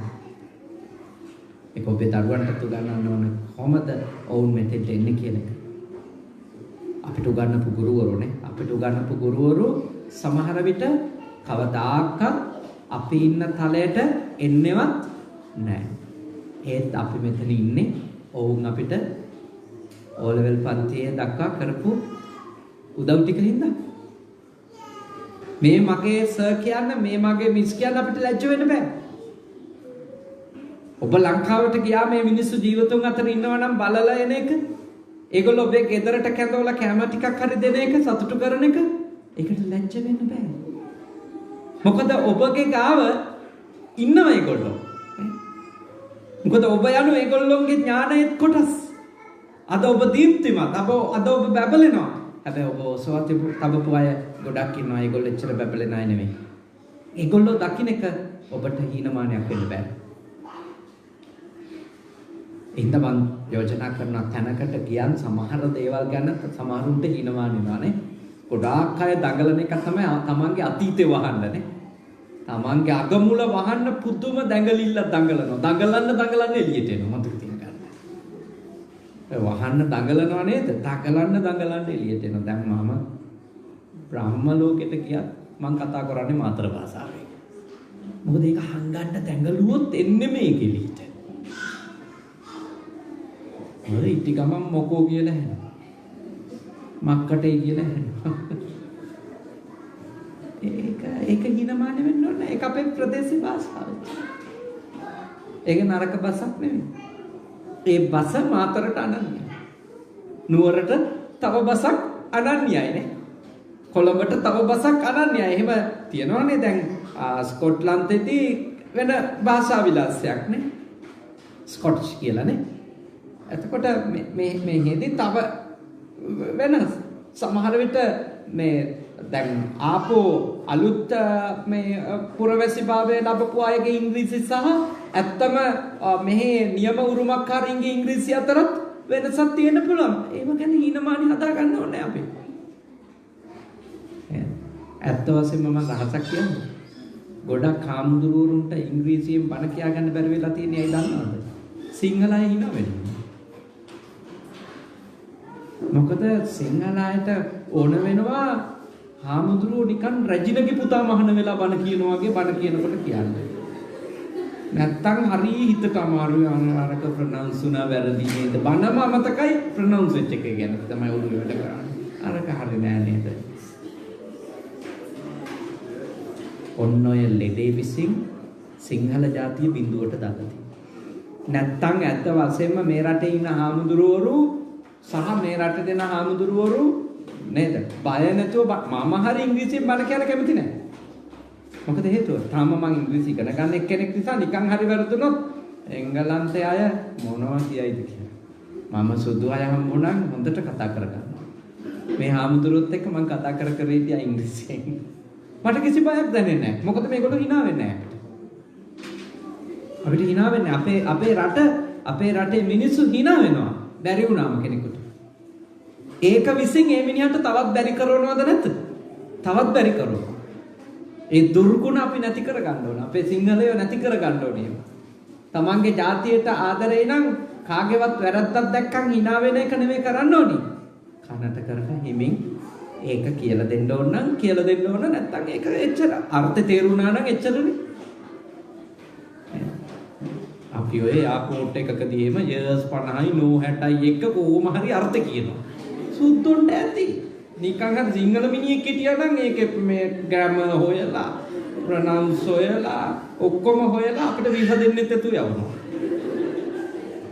ඒක ඔබේ දරුවන්ටත් උගන්වන්න ඕන කොහොමද ඔවුන් මෙතෙන්ට එන්නේ කියන එක. අපිට උගන්වපු ගුරුවරුනේ. අපිට උගන්වපු ගුරුවරු සමහර විට කවදාකවත් අපි ඉන්න තලයට එන්නේවත් නැහැ. ඒත් අපි මෙතන ඉන්නේ ඔවුන් අපිට O level පන්තියේ දක්වා කරපු උදව් ටික හින්දා. මේ මගේ සර් කියන්න, මේ මගේ මිස් කියන්න අපිට ලැජ්ජ වෙන්න බෑ. ඔබ ලංකාවට ගියා මේ මිනිස්සු ජීවිතුන් අතර ඉන්නවා නම් බලලා එන එක. ඒගොල්ලෝ ඔබේ ගෙදරට කැඳවලා කැම ටිකක් හරි දෙන එක, සතුටු කරන එක. ඒකට ලැජ්ජ වෙන්න බෑ. මොකද ඔබගේ ගාව ඉන්නවා ඒගොල්ලෝ. මොකද ඔබ යනු ඒගොල්ලෝගේ ඥානයේ කොටස්. අද ඔබ දීප්තිමත්, අද ඔබ බබලනවා. හැබැයි ඔබ ඔසවති තබපු අය ගොඩක් ඉන්නවා. ඒගොල්ලෝ එච්චර බබලන අය නෙමෙයි. ඒගොල්ලෝ දකින්න එක ඔබට හීනමානයක් වෙන්න බෑ. ඉතින් මම යෝජනා කරන තැනකට ගියන් සමහර දේවල් ගැන සමහරුන්ට හීනමාන වෙනවානේ. ගොඩාක් අය දඟලන එක තමයි තමන්ගේ අතීතේ වහන්නනේ. තමන්ගේ අගමුල වහන්න පුදුම දැඟලිල්ල දඟලනවා. දඟලන්න එළියට එනවා. මතක තියාගන්න. වහන්න දඟලනවා නේද? දඟලන්න එළියට එනවා. දැන් මම බ්‍රහ්ම ලෝකෙට ගියත් මම කතා කරන්නේ මාතර භාෂාවෙන්. මොකද ඒක හංගන්න දැඟලුවොත් එන්නේ මේක එළියට. ඔය ඉටි ගමන් මොකෝ කියලා හැනවා. මක්කටේ කියලා හැනවා. ඒක හිනමාන වෙන්න ඕනේ. ඒක අපේ ප්‍රදේශීය භාෂාව. ඒක නරක බසක් නෙමෙයි. ඒ බස මාතරට අනන්‍යයි. නුවරට තව බසක් අනන්‍යයි නේ. කොළඹට තව බසක් අනන්‍යයි. එහෙම තියනවනේ දැන් ස්කොට්ලන්තෙදී වෙන භාෂා විලාසයක් නේ. ස්කොටිෂ් කියලා නේ. එතකොට මේ හේදී තව වෙනස් සමහර විට මේ දැන් ආපෝ අලුත් මේ පුරවැසි භාවයේ ලැබපු අයගේ ඉංග්‍රීසි සහ ඇත්තම මෙහි නියම උරුමකාරීන්ගේ ඉංග්‍රීසි අතරත් වෙනසක් තියෙන්න පුළුවන්. ඒව ගැන හීනමානි හදා ගන්න ඕනේ අපි. ඇත්ත වශයෙන්ම මම රහසක් කියන්නේ. ගොඩක් හාමුදුරුවරුන්ට ඉංග්‍රීසියෙන් බණ කියා ගන්න බැරි වෙලා තියෙන අය දන්නවද? සිංහල අය හිනා වෙනවා. මොකද සිංහල අයට ඕන වෙනවා හාමුදුරුවෝ නිකන් රජිනගේ පුතා මහන වෙලා බණ කියනවා වගේ බණ කියනකොට කියන්නේ. නැත්තම් හරි හිතට අමාරුයි අරක ප්‍රොනවුන්ස් උනා වැරදි නේද? බණම අමතකයි ප්‍රොනවුන්ස් එක ගැන තමයි උඩු වැඩ කරන්නේ. අරක හරි නෑ නේද? ඔන්න ඔය ලෙඩේ විසින් සිංහල ජාතිය බිඳුවට දාලා තියෙනවා. නැත්තම් ඇත්ත වශයෙන්ම මේ රටේ ඉන්න හාමුදුරුවරු සහ මේ රටේ දෙන හාමුදුරුවරු නේද? බය නැතුව මම හරි ඉංග්‍රීසියෙන් බණ කියන්න කැමති නැහැ. මොකද හේතුව? තාම මම ඉංග්‍රීසි ඉගෙන ගන්න එක්කෙනෙක් නිසා නිකන් හරි වැරදුනොත් එංගලන්තයේ අය මොනවා කියයිද කියලා. මම සුදු අය හම්බුණා හොඳට කතා කරගන්නවා. මේ හාමුදුරුවොත් එක්ක මම කතා කර හිටියා ඉංග්‍රීසියෙන්. මට කිසි බයක් දැනෙන්නේ නැහැ. මොකද මේගොල්ලෝ hina වෙන්නේ නැහැ. අපිට hina වෙන්නේ අපේ රටේ මිනිස්සු hina වෙනවා. බැරි වුණාම කෙනෙකුට. ඒක විසින් ඒ මිනිහට තවත් බැරි කරනවද නැද්ද? තවත් බැරි කරනවා. ඒ දුර්ගුණ අපි නැති කර ගන්න ඕන. අපේ සිංහලයෝ නැති කර ගන්න ඕනේ. තමන්ගේ ජාතියට ආදරේ නම් කාගේවත් වැරද්දක් දැක්කම hina වෙන එක නෙමෙයි කරන්න ඕනි. කනට කරලා හිමින් ඒක කියලා දෙන්න ඕන නම් කියලා දෙන්න ඕන, නැත්නම් ඒක එච්චර අර්ථය තේරුණා නම් එච්චරනේ. අපි ඔය යාපෝට් එකකදී එම යර්ස් 50යි නෝ 60යි එක කොහොම හරි අර්ථ කියනවා. සුද්දොන්ට ඇති. නිකන් අර සිංහල මිනිහෙක් හිටියා නම් ඒකේ මේ ග්‍රැමර් හොයලා, ප්‍රොනවුන්ස් හොයලා, ඔක්කොම හොයලා අපිට විසඳෙන්නෙත් එතු යවනවා.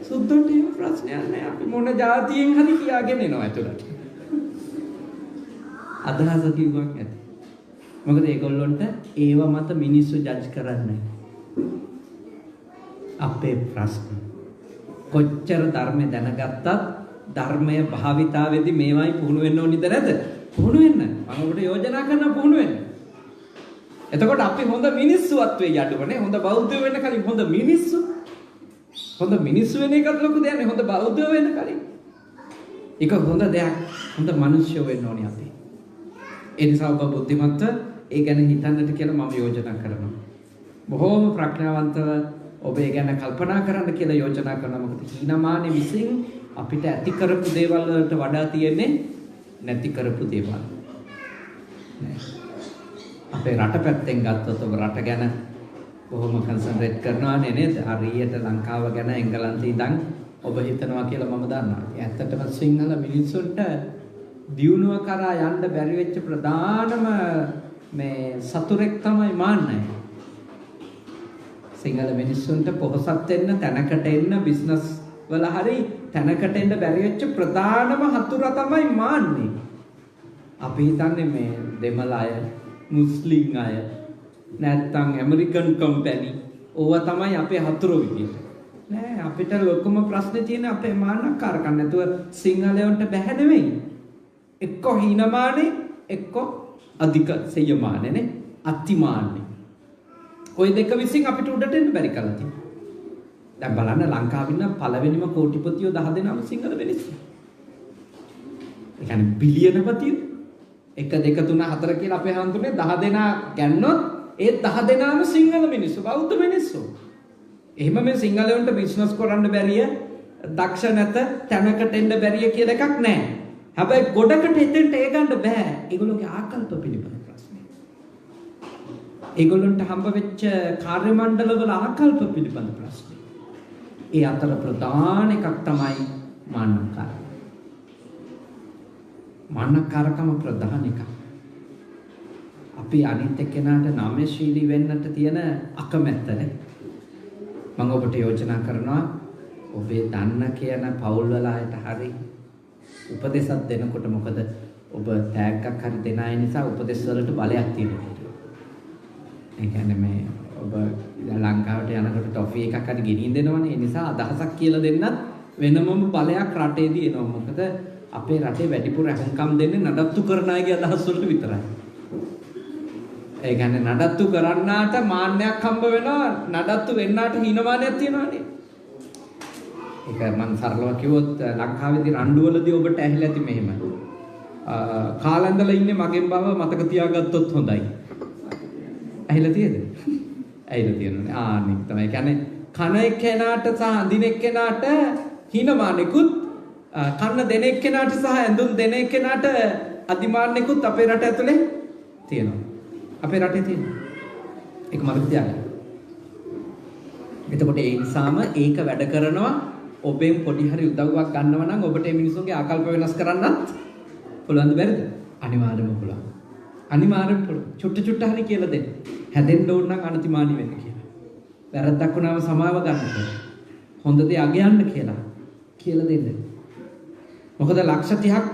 සුද්දොන්ට එහෙම ප්‍රශ්නයක් නෑ. අපි මොන જાතියෙන් හරි කියාගෙන එනවා ඇතුළට. අදහස කිව්වක් ඇති. මොකද ඒගොල්ලොන්ට ඒව මත මිනිස්සු ජජ් කරන්නේ. අපේ ප්‍රශ්න කොච්චර ධර්මය දැනගත්තත් ධර්මය භාවිතාවේදී මේවයි පුහුණු වෙන්න ඕනිද නැද්ද? පුහුණු වෙන්න. මම ඔබට යෝජනා කරන පුහුණු වෙන්න. එතකොට අපි හොඳ මිනිස්සුවත් වෙයි අඩුවනේ. හොඳ බෞද්ධයෝ වෙන්න කලින් හොඳ මිනිස්සු වෙන එකත් ලොකු දෙයක් නේ. හොඳ බෞද්ධයෝ වෙන්න කලින්. ඒක හොඳ දෙයක්. හොඳ මිනිස්සුයෝ වෙන්න ඕනේ අපි. ඒ නිසා ඔබ බුද්ධිමත්ව ඒ ගැන හිතන්නට කියලා මම යෝජනා කරනවා. බොහෝම ප්‍රඥාවන්තව ඔබ ඒ ගැන කල්පනා කරන්න කියලා යෝජනා කරනවා. මොකද හීනමානෙ විසින් අපිට ඇති කරපු දේවල් වලට වඩා තියෙන්නේ නැති කරපු දේවල්. අපේ රට පැත්තෙන් ගත්තොත් ඔබ රට ගැන බොහොම කන්සන්ට්‍රේට් කරනවා නේද? හරියට ලංකාව ගැන එංගලන්තේ ඉඳන් ඔබ හිතනවා කියලා මම දන්නවා. ඇත්තටම සිංහල මිනිස්සුන්ට දියුණුව කරා යන්න බැරි වෙච්ච ප්‍රධානම මේ සතුරෙක් තමයි මාන්නය. සිංහල මිනිස්සුන්ට පොහොසත් වෙන්න, තැනකට එන්න, බිස්නස් වල හරි තැනකට එන්න බැරි වෙච්ච ප්‍රධානම හතුරා තමයි මාන්නේ. අපි හිතන්නේ මේ දෙමළ අය, මුස්ලිම් අය, නැත්තම් ඇමරිකන් කම්පැනි ඕවා තමයි අපේ හතුරෝ විදියට. නෑ, අපිට ලොකුම ප්‍රශ්නේ තියෙන්නේ අපේ මාන්නකාරකම් නැතුව සිංහලයන්ට බැහැ නෙමෙයි. එක්ක හීනමානේ, එක්ක අධික සෙයමානේ, අතිමාන්නේ. ওই දෙක විසින් අපිට උඩට එන්න බැරි කළා තියෙනවා. දැන් බලන්න ලංකාවේ ඉන්න පළවෙනිම කෝටිපතියෝ 10 දෙනාම සිංහල මිනිස්සු. ඒ කියන්නේ බිලියනපතියෝ 1 2 3 4 කියලා අපේ හන්දුනේ 10 දෙනා ගන්නොත් ඒ 10 දෙනාම සිංහල මිනිස්සු, බෞද්ධ මිනිස්සු. එහෙම මේ සිංහලයන්ට බිස්නස් කරන්න බැරිය, දක්ෂ නැත, තැනකට එන්න බැරිය කියලා එකක් නැහැ. හැබැයි ගොඩකට එතෙන්ට ඒ ගන්න බෑ. ඒගොල්ලෝගේ ආකල්ප පිළිබඳ ප්‍රශ්නේ. ඒගොල්ලන්ට හම්බ වෙච්ච කාර්ය මණ්ඩලවල ආකල්ප පිළිබඳ ප්‍රශ්නේ. ඒ අතර ප්‍රධාන එකක් තමයි මාන්නකාරකම. මාන්නකාරකම ප්‍රධාන එකක්. අපි අනිත් එක්කෙනාට නාමශීලී වෙන්නට තියෙන අකමැත්තනේ. මම ඔබට යෝජනා කරනවා ඔබේ දන්න කියන පවුල් වල අයට හරි උපදේශක් දෙනකොට, මොකද ඔබ ටැග්ගක් හරි දෙන අය නිසා උපදේශ වලට බලයක් තියෙනවා. ඒ කියන්නේ මේ ඔබ ලංකාවට යනකොට ටොෆි එකක් හරි ගෙනින් දෙනවනේ. ඒ නිසා අදහසක් කියලා දෙන්නත් වෙනමම බලයක් රටේදී එනවා. මොකද අපේ රටේ වැඩිපුර අහුම්කම් දෙන්නේ නඩත්තු කරන අයගේ අදහස් වලට විතරයි. ඒ කියන්නේ නඩත්තු කරන්නාට මාන්නයක් හම්බ වෙනවා, නඩත්තු වෙන්නාට හීනමානයක් තියෙනවානේ. ඒක මම සරලව කිව්වොත් ලංකාවේදී රණ්ඩුවලදී ඔබට ඇහිලා ඇති මෙහෙම. කාලඳලා ඉන්නේ මගෙන් බව මතක තියාගත්තොත් හොඳයි. ඇහිලා තියෙද? ඇහිලා තියෙනනේ. අනික් තමයි. ඒ කියන්නේ කන එක්කෙනාට සහ අඳින එක්කෙනාට හීනමානෙකුත්, කන්න දෙන එක්කෙනාට සහ ඇඳුම් දෙන එක්කෙනාට අදිමාන්නෙකුත් අපේ රට ඇතුලේ තියෙනවා. අපේ රටේ තියෙනවා. ඒක මතක තියාගන්න. එතකොට ඒ නිසාම ඒක වැඩ කරනවා. ඔබෙන් පොඩි හරි උදව්වක් ගන්නවා නම් ඔබට මේ මිනිස්සුන්ගේ ආකල්ප වෙනස් කරන්නත් පුළුවන්ද බැරිද? අනිවාර්යයෙන්ම පුළුවන්. අනිවාර්යයෙන්ම පුළුවන්. චුට්ට හරි කියලා දෙන්න. හැදෙන්න ඕන නම් අනතිමානී වෙන්න කියලා. වැරද්දක් වුණාම සමාව ගන්න කියලා. හොඳ දේ අගයන්න කියලා දෙන්න. මොකද ලක්ෂ 30ක්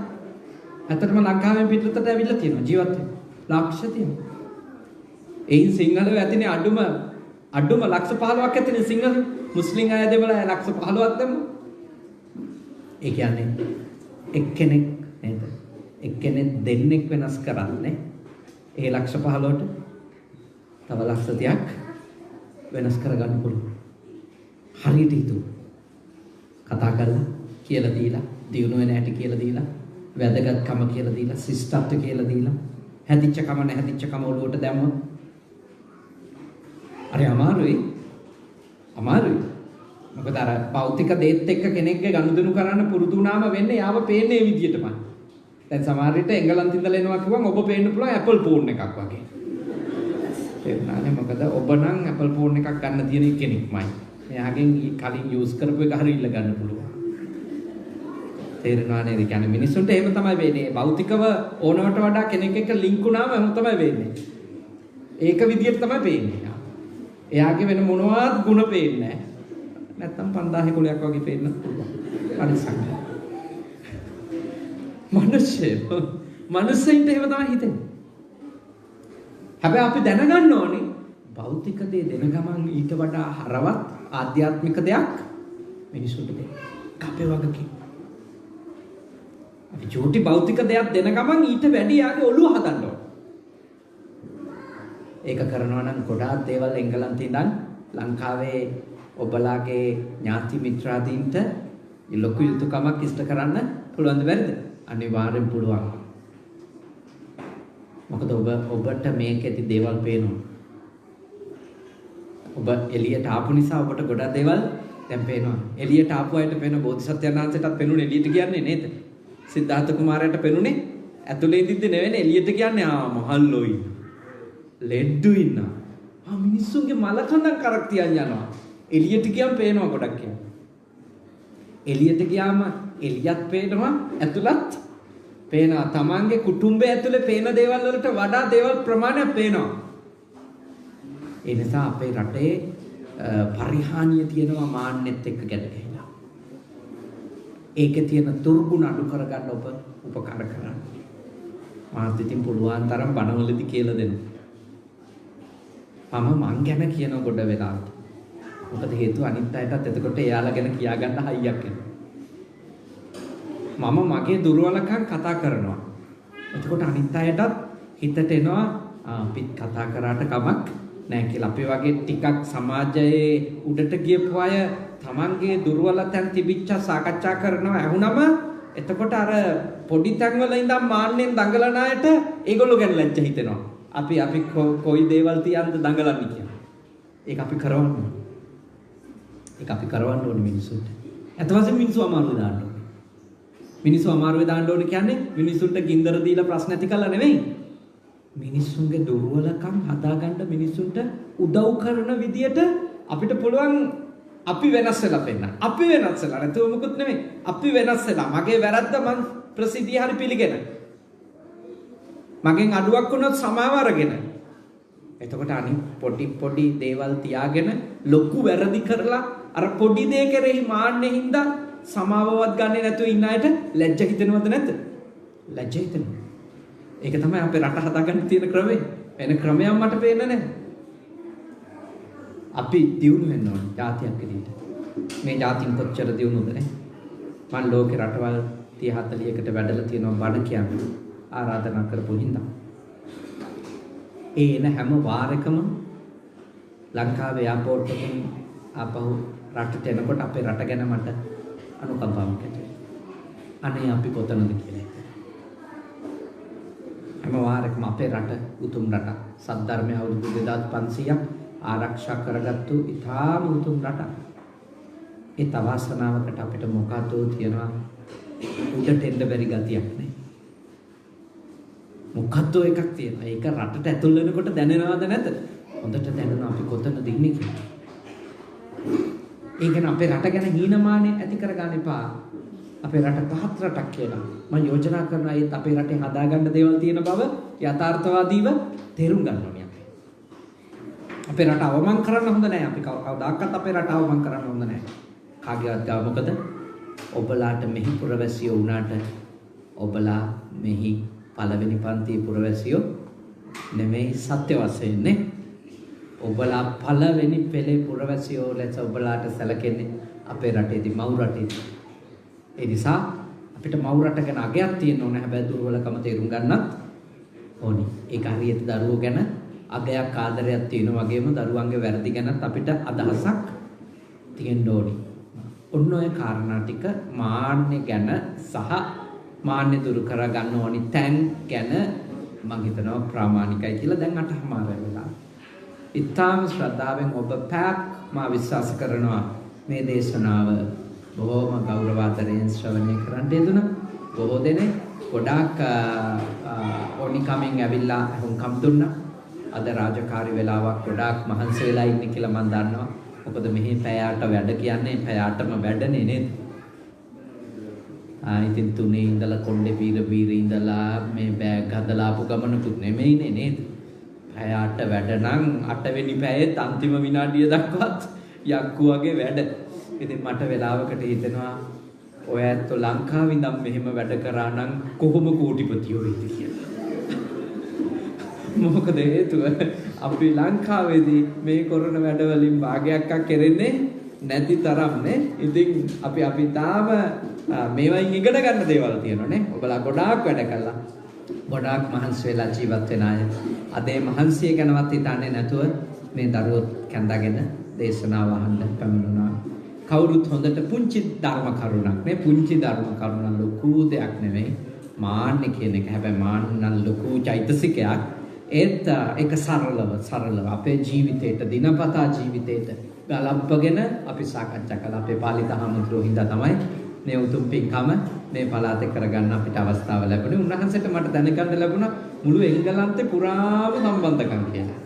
ඇත්තටම ලංකාවෙන් පිටතට ඇවිල්ලා තියෙනවා ජීවත් වෙන්න. ලක්ෂ 30ක්. එයින් සිංහලව ඇතිනේ අඩුම ලක්ෂ 15ක් ඇතිනේ සිංහල. මුස්ලිම් අය දෙවල ලක්ෂ 15ක් දැම්මා. ඒ කියන්නේ එක්කෙනෙක් නේද? එක්කෙනෙක් දෙන්නෙක් වෙනස් කරන්නේ ඒ ලක්ෂ 15ට තව ලක්ෂ 30ක් වෙනස් කරගන්න පුළුවන්. හරියට හිතුව. කතා කරලා කියලා දීලා, දියුණු වෙන හැටි කියලා දීලා, වැදගත්කම කියලා දීලා ශිෂ්ටත්ව කියලා දීලා හැදිච්චකම නැහැදිච්චකම ඔළුවට දැම්මොත් අර අමාරුයි. මොකද අර භෞතික දේත් එක්ක කෙනෙක්ගේ ගනුදෙනු කරන්න පුරුදු වුණාම වෙන්නේ යාව පේන්නේ මේ විදියටමයි. දැන් සමහර විට එංගලන්තෙන් ඉඳලා එනවා කිව්වම ඔබ පේන්න පුළුවන් Apple phone එකක් වගේ. තේරුණානේ? මොකද ඔබ නම් Apple phone එකක් ගන්න තියෙන කෙනෙක්මයි. එයාගෙන් කලින් යූස් කරපු එක හරිය ඉල්ල ගන්න පුළුවන්. තේරෙනවා නේද? කියන්නේ මිනිස්සුන්ට එහෙම තමයි වෙන්නේ. භෞතිකව ඕනවට වඩා කෙනෙක් එක්ක ලින්ක් වුණාම එහෙම තමයි වෙන්නේ. ඒක විදියට තමයි පේන්නේ. එයාගේ වෙන මොනවත් ಗುಣ පේන්නේ නැහැ. නැත්තම් 5000 කුලයක් වගේ පේන්න පුළුවන්. අනිසංග. මනුස්සයෙන්ට එහෙම තමයි හිතෙන්නේ. හැබැයි අපි දැනගන්න ඕනේ භෞතික දේ දෙන ගමන් ඊට වඩා හරවත් ආධ්‍යාත්මික දෙයක් මිනිසුන්ට දෙන්න. අපේ වගකීම. අපි චූටි භෞතික දෙයක් දෙන ගමන් ඊට වැඩි යාගේ ඔළුව හදන්න ඕනේ. ඒක කරනවා නම් ගොඩාක් දේවල් එංගලන්තේ ඉඳන් ලංකාවේ ඔබලාගේ ඥාති මිත්‍රාදීන්ට ලොකු යුතුයකමක් ඉෂ්ට කරන්න පුළුවන්ද බැරිද? අනිවාර්යෙන් පුළුවන්. මොකද ඔබට මේකෙදි දේවල් පේනවා. ඔබ එළියට ආපු නිසා ඔබට ගොඩක් දේවල් දැන් පේනවා. එළියට ආපු අයට පේන බෝධිසත්වයන් වහන්සේටත් පෙනුනේ එළියට කියන්නේ නේද? සිද්ධාර්ථ කුමාරයාට පෙනුනේ ඇතුලේ ඉඳිද්දි නෙවෙයි එළියට කියන්නේ මහල්ලෝ ඉන්න. ලෙඩ්ඩු ඉන්න. මිනිස්සුන්ගේ මල කඳක් කරක් තියන් යනවා. එළියට ගියම පේනවා ගොඩක් කියන්නේ. එළියට ගියාම එළියත් පේනවා ඇතුළත් පේනවා. තමන්ගේ කුටුම්බය ඇතුලේ පේන දේවල් වලට වඩා දේවල් ප්‍රමාණයක් පේනවා. ඒ නිසා අපේ රටේ පරිහානිය තියෙනවා මාන්නෙත් එක්ක ගැට ගැහිලා. ඒකේ තියෙන දුර්ගුණ අඩු කරගන්න ඔබ උපකාර කරන්න. මාත් ඉතින් පුළුවන් තරම් බණවලදී කියලා දෙනවා. මං ගැන කියන ගොඩ වෙලාවට. මොකද හේතුව අනිත් අයටත් එතකොට එයාලා ගැන කියා ගන්න හයියක් එනවා. මම මගේ දුර්වලකම් කතා කරනවා. එතකොට අනිත් අයටත් හිතට එනවා අපිත් කතා කරාට කමක් නැහැ කියලා. අපි වගේ ටිකක් සමාජයේ උඩට ගියපු අය තමන්ගේ දුර්වල තැන් තිබිච්ච සාකච්ඡා කරනවා ඇහුනම එතකොට අර පොඩි තැන් වල ඉඳන් මාන්නෙන් දඟලන අයට ඒගොල්ලෝ ගැන ලැජ්ජ හිතෙනවා. අපි කොයි දේවල් තියන්ද දඟලන්නේ කියලා. ඒක අපි කරවන්න ඕනේ. ඒක අපි කරවන්න ඕනේ මිනිස්සුන්ට. අත වශයෙන් මිනිස්සු අමාරුවේ දාන්න ඕනේ. මිනිස්සු අමාරුවේ දාන්න ඕනේ කියන්නේ මිනිස්සුන්ට ගින්දර දීලා ප්‍රශ්න ඇති කළා නෙවෙයි. මිනිස්සුන්ගේ දුර්වලකම් හදාගන්න මිනිස්සුන්ට උදව් කරන විදියට අපිට පුළුවන් අපි වෙනස් වෙලා පෙන්නන්න. අපි වෙනස් වෙලා නැතුව මොකුත් නෙවෙයි. අපි වෙනස් වෙලා මගේ වැරද්ද මං ප්‍රසිද්ධිය හරි පිළිගෙන. මගෙන් අඩුවක් වුණොත් සමාව අරගෙන. එතකොට අනිත් පොඩි දේවල් තියාගෙන ලොකු වැරදි කරලා අර පොඩි දේ කෙරෙහි මාන්නේ හින්දා සමාවවත් ගන්නේ නැතුව ඉන්න අයට ලැජ්ජ හිතෙනවද නැද්ද? ලැජ්ජ හිතෙනවා. ඒක තමයි අපේ රට හදාගන්න තියෙන ක්‍රමය. වෙන ක්‍රමයක් මට පේන්නේ නැහැ. අපි දියුණු වෙන්න ඕනේ ජාතියක් විදිහට. මේ ජාතින් කොච්චර දියුණුද නේ? මම ලෝකේ රටවල් 30 40කට වැඩලා තියෙනවා බණ කියන්නේ ආරාධනා කරපු හින්දා. ඒ එන හැම වාරයකම ලංකාවේ එයාපෝට් එකෙන් ආපහු රටට එනකොට අපේ රට ගැන මට අනුකම්පාවක් ඇති වෙනවා. අනේ අපි කොතනද කියලා. හැම වාරයකම අපේ රට උතුම් රටක්. සද්ධර්මය අවුරුදු 2500ක් ආරක්ෂා කරගත්තු ඉතාම උතුම් රටක්. ඒ තවාසනාවකට අපිට මොකද්ද තියෙනවා උඩට එන්න බැරි ගතියක් නේ. මොකද්ද එකක් තියෙනවා. ඒක රටට ඇතුල් වෙනකොට දැනෙනවද නැද්ද? හොඳට දැනෙනවා අපි කොතනද ඉන්නේ කියලා. ඒ කියන්නේ අපේ රට ගැන හීනමානෙ ඇති කරගන්න එපා. අපේ රට පහත් රටක් කියලා. මම යෝජනා කරනවා ඒත් අපේ රටේ හදාගන්න දේවල් තියෙන බව යථාර්ථවාදීව තේරුම් ගන්න ඕනේ අපි. අපේ රට අවමන් කරන්න හොඳ නැහැ. අපි කවදාකවත් අපේ රට අවමන් කරන්න හොඳ නැහැ. කාගේවත් ගාව මොකද? ඔබලාට මෙහි පුරවැසියෝ වුණාට ඔබලා මෙහි පළවෙනි පන්තියේ පුරවැසියෝ නෙමෙයි සත්‍ය වශයෙන් නේ. ඔබලා පළවෙනි පෙළේ පුරවැසියෝ ලෙස ඔබලාට සැලකෙන්නේ අපේ රටේදී මව් රටේදී. ඒ නිසා අපිට මව් රට ගැන අගයක් තියෙන්න ඕන. හැබැයි දුර්වලකම තේරුම් ගන්නත් ඕනි. ඒක හරියට දරුවෝ ගැන අගයක් ආදරයක් තියෙන වගේම දරුවන්ගේ වැරදි ගැනත් අපිට අදහසක් තියෙන්න ඕනි. ඔන්න ඔය කාරණා ටික මාන්නේ ගැන සහ මාන්නේ දුරු කරගන්න ඕනි තැන් ගැන මම හිතනවා ප්‍රාමාණිකයි කියලා දැන් අටමාර වෙලා. ඊටාම ශ්‍රද්ධාවෙන් ඔබ පැක් මා විශ්වාස කරනවා මේ දේශනාව බොහොම ගෞරවාදරයෙන් ශ්‍රවණය කරන්න දෙදුණා. බොහෝ දෙනෙක් ගොඩාක් ඕනිකමින් ඇවිල්ලා හුම්කම් දුන්නා. අද රාජකාරී වෙලාවක් ගොඩාක් මහන්සි වෙලා ඉන්නේ කියලා මම දන්නවා. මොකද මෙහි පැයට වැඩ කියන්නේ පැයටම වැඩනේ නේද? ඉතින් 3 ඉඳලා කොණ්ඩේ පීර ඉඳලා මේ බෑග් හදලා ආපු ගමනකුත් නෙමෙයිනේ නේද? පැයට වැඩ නම් 8 වෙනි පැයේ අන්තිම විනාඩිය දක්වත් යක්කු වගේ වැඩ. ඉතින් මට වෙලාවකට හිතෙනවා ඔය ඇත්තෝ ලංකාවේ ඉඳන් මෙහෙම වැඩ කරා නම් කොහොම කෝටිපතියෝ වෙයිද කියලා. මොකද හේතුව අපි ලංකාවේදී මේ කරන වැඩවලින් භාගයක් කෙරෙන්නේ නැති තරම්නේ. ඉතින් අපි තාම මේවයින් ඉගෙන ගන්න දේවල් තියෙනවානේ. ඔබලා ගොඩාක් වැඩ කළා. ගොඩාක් මහන්සි වෙලා ජීවත් වෙන අය. අද මේ මහන්සිය ගැනවත් හිතන්නේ නැතුව මේ දරුවෝ කැඳගෙන දේශනාව අහන්න පැමිණුණා. කවුරුත් හොඳට පුංචි ධර්ම කරුණක් නේ. පුංචි ධර්ම කරුණ ලොකු දෙයක් නෙමෙයි. මාන්නේ කියන එක. හැබැයි මාන්න ලොකු චෛතසිකයක්. ඒත් ඒක සරලව අපේ ජීවිතේට දිනපතා ජීවිතේට ගලප්පගෙන අපි සාකච්ඡා කළා. අපේ පාලිත හමුදුරෝ හින්දා තමයි මේ උතුම් පින්කම මේ පළාතේ කරගන්න අපිට අවස්ථාව ලැබුණේ. උන්වහන්සේට මට දැනගන්න ලැබුණා මුළු එංගලන්තේ පුරාම සම්බන්ධකම් කියලා.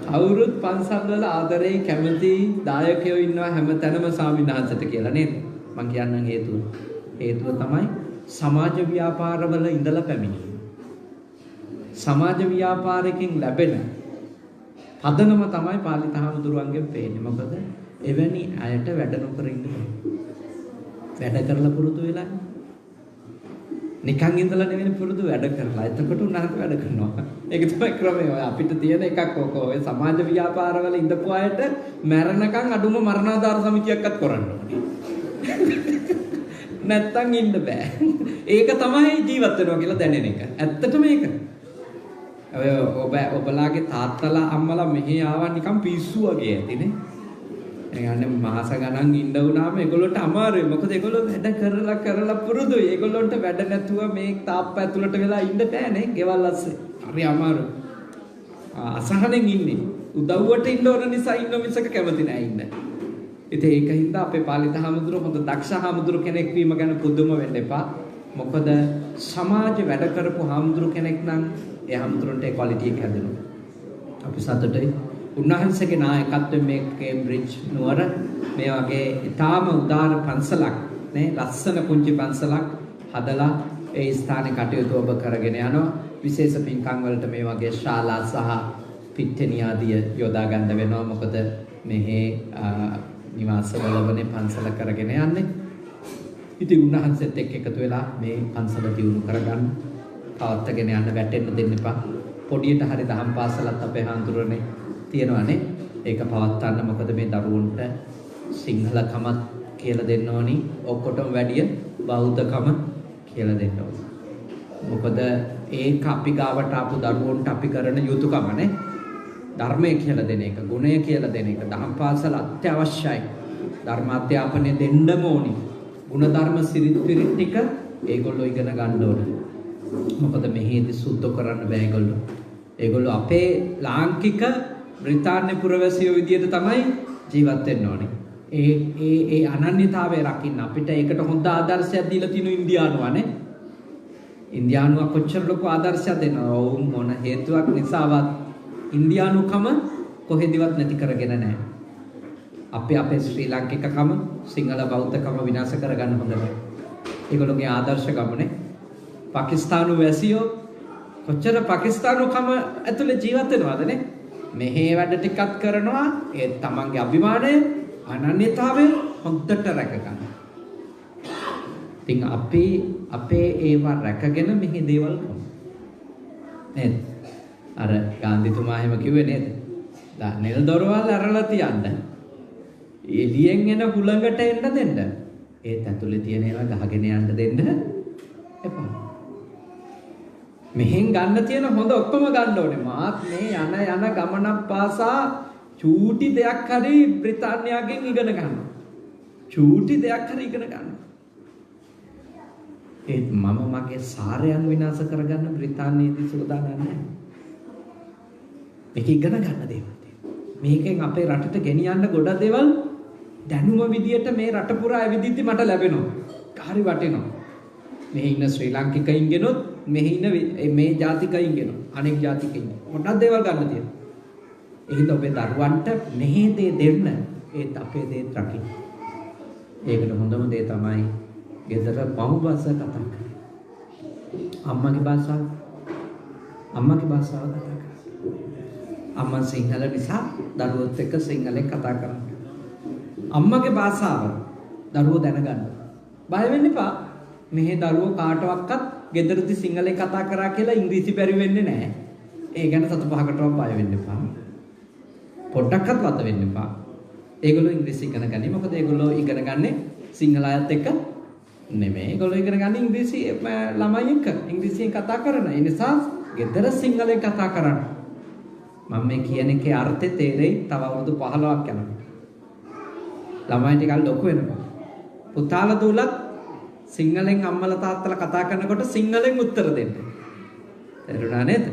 අවුරුදු පන්සල් වල ආදරේ කැමති දායකයෝ ඉන්නවා හැම තැනම ස්වාමීන් වහන්සේට කියලා නේද? මම කියන්නම් හේතුව තමයි සමාජ ව්‍යාපාරවල ඉඳලා පැමිණීම. සමාජ ව්‍යාපාරයෙන් ලැබෙන පදනම තමයි පාලිත හමුදුරුවන්ගෙන් පේන්නේ. මොකද එවැනි අයට වැඩ නොකර ඉන්න වැඩ කරලා පුරුදු වෙලා නිකන් ඉඳලා නෙවෙයි පුරුදු වැඩ කරලා. එතකොට උන්වහන්සේ වැඩ කරනවා. ඒක තමයි ක්‍රමය. ඔය අපිට තියෙන එකක් ඕක. ඔය සමාජ ව්‍යාපාරවල ඉඳපු අයට මැරණකම් අඩුම මරණාධාර සමිතියක්වත් කරන්න ඕනේ. නැත්තම් ඉන්න බෑ. ඒක තමයි ජීවත් වෙනවා කියලා දැනෙන එක. ඇත්තටම ඒක. ඔබලාගේ තාත්තලා අම්මලා මෙහි ආවා නිකන් පිස්සු වගේ ඇතිනේ. එයානේ මාස ගණන් ඉන්න වුණාම ඒගොල්ලන්ට අමාරුයි. මොකද ඒගොල්ලෝ වැඩ කරලා පුරුදුයි. ඒගොල්ලන්ට වැඩ නැතුව මේ තාප්ප ඇතුළට වෙලා ඉන්න බෑනේ. ගෙවල් අස්සේ. හරි අමාරුයි. අසහනෙන් ඉන්නේ. උදව්වට ඉන්න ඕන නිසා ඉන්න මිසක කැමති නෑ ඉන්න. ඉතින් ඒකින්ද අපේ පාලිත හමුදුර හොඳ දක්ෂ හමුදුර කෙනෙක් වීම ගැන පුදුම වෙන්න එපා. මොකද සමාජ වැඩ කරපු හමුදුර කෙනෙක් නම් ඒ හමුදුරන්ට ඒ ක්වොලිටි එක හැදෙනවා. අපි සතුටුයි. උන්වහන්සේගේ නායකත්වයෙන් මේ කේම්බ්‍රිජ් නුවර මේ වගේ ඊටාම උදාර පන්සලක් නේ ලස්සන පුංචි පන්සලක් හදලා ඒ ස්ථානේ කටයුතු ඔබ කරගෙන යනවා. විශේෂ පින්කම් වලට මේ වගේ ශාලා සහ පිට්ටනිය ආදිය යොදා ගන්න වෙනවා. මොකද මෙහි නිවාසවලවනේ පන්සල කරගෙන යන්නේ. ඉතින් උන්වහන්සේත් එක්ක එකතු වෙලා මේ පන්සල දියුණු කරගන්න පවත්වාගෙන යන්න වැටෙන්න දෙන්න එපා. පොඩියට හරි දහම් පාසලත් අපේ හාමුදුරනේ තියෙනවානේ. ඒක පවත්වන්න. මොකද මේ දරුවන්ට සිංහලකමත් කියලා දෙන්න ඕනි. ඔක්කොටම වැඩිය බෞද්ධකම කියලා දෙන්න ඕනි. මොකද ඒක අපි ගාවට ආපු දරුවන්ට අපි කරන යුතුයකමනේ. ධර්මය කියලා දෙන එක, ගුණය කියලා දෙන එක, දහම් පාසල අත්‍යවශ්‍යයි. ධර්ම අධ්‍යාපනය දෙන්නම ඕනි. ගුණ ධර්ම සිරිත් පිරිත් ටික ඒගොල්ලෝ ඉගෙන ගන්න ඕනේ. මොකද මෙහෙදි සුද්ධ කරන්න බෑ ඒගොල්ලෝ. ඒගොල්ලෝ අපේ ලාංකික බ්‍රිතාන්‍ය පුරවැසියෝ විදියට තමයි ජීවත් වෙන්න ඕනේ. ඒ අනන්‍යතාවය රකින්න අපිට ඒකට හොඳ ආදර්ශයක් දීලා තිනු ඉන්දියානුවානේ. ඉන්දියානුවා කොච්චර ලොකු ආදර්ශයක් දෙනවා. ඔවුන් මොන හේතුවක් නිසාවත් ඉන්දියානුකම කොහෙදිවත් නැති කරගෙන නැහැ. අපේ ශ්‍රී ලාංකිකකම සිංහල බෞද්ධකම විනාශ කරගන්න හොඳ නැහැ. ඒගොල්ලෝගේ ආදර්ශ ගමනේ පාකිස්තානු වැසියෝ කොච්චර පාකිස්තානුකම ඇතුලේ ජීවත් වෙනවදනේ. මෙහි වැඩ ටිකක් කරනවා. ඒ තමන්ගේ අභිමානය අනන්‍යතාවය හොඳට රැක ගන්න. ඉතින් අපේ ඒවා රැකගෙන මෙහි දේවල් කරනවා. නේද? අර ගාන්ධිතුමා එහෙම කිව්වේ නේද? නෙල් දොරවල් අරලා තියන්න. එළියෙන් එන හුළඟට එන්න දෙන්න. ඒත් ඇතුලේ තියෙන ඒවා ගහගෙන යන්න දෙන්න එපා. මෙහෙන් ගන්න තියෙන හොඳ ඔක්කොම ගන්න ඕනේ. මාත් මේ යන ගමනක් පාසා චූටි දෙයක් හරි බ්‍රිතාන්‍යයෙන් ඉගෙන ගන්නවා. චූටි දෙයක් හරි ඉගෙන ගන්නවා. ඒත් මම මගේ සාරයන් විනාශ කරගන්න බ්‍රිතාන්‍යයේදී සූදානම් නැහැ. මේක ඉගෙන ගන්න දේවල් තියෙනවා. මේකෙන් අපේ රටට ගෙනියන්න ගොඩක් දේවල් දැනුම විදියට මේ රට පුරා ඇවිදිද්දි මට ලැබෙනවා. හරි වටිනවා. මෙහි ඉන්න ශ්‍රී ලාංකිකයින් ගෙනොත් මෙහි ඉන්න මේ ජාතිකයින් ගෙනොත් අනෙක් ජාතිකයින් ගොඩක් දේවල් ගන්න තියෙනවා. එහෙනම් ඔබේ දරුවන්ට මෙහි දේ දෙන්න ඒත් අපේ දේත් රකින්න. ඒකට හොඳම දේ තමයි ගෙදර පහු භාෂා කතා කරන්නේ. අම්මගේ භාෂාව කතා කරන්නේ. අම්මා සිංහල නිසා දරුවොත් එක්ක සිංහලෙන් කතා කරන්නේ. අම්මගේ භාෂාව දරුවෝ දැනගන්න. බය වෙන්න එපා. මෙහි දරුවෝ කාටවත් ගෙදරදී සිංහලෙන් කතා කරා කියලා ඉංග්‍රීසි බැරි වෙන්නේ නැහැ. ඒ ගැන සත පහකටවත් බය වෙන්න එපා. පොඩ්ඩක්වත් වත වෙන්න එපා. ඒගොල්ලෝ ඉංග්‍රීසි ඉගෙන ගන්නේ. මොකද ඒගොල්ලෝ ඉගෙන ගන්නේ සිංහල අයත් එක්ක නෙමෙයි. ඒගොල්ලෝ ඉගෙන ගන්නේ ඉංග්‍රීසි ළමයි එක්ක. ඉංග්‍රීසියෙන් කතා කරන. ඒ නිසා ගෙදර සිංහලෙන් කතා කරන්න. මම මේ කියන එකේ අර්ථය තේරෙයි තව අවුරුදු 15ක් යනකොට. ළමයි ටිකක් ලොකු වෙනවා. පුතාලා දුවලත් සිංහලෙන් අම්මලා තාත්තලා කතා කරනකොට සිංහලෙන් උත්තර දෙන්න. තේරුණා නේද?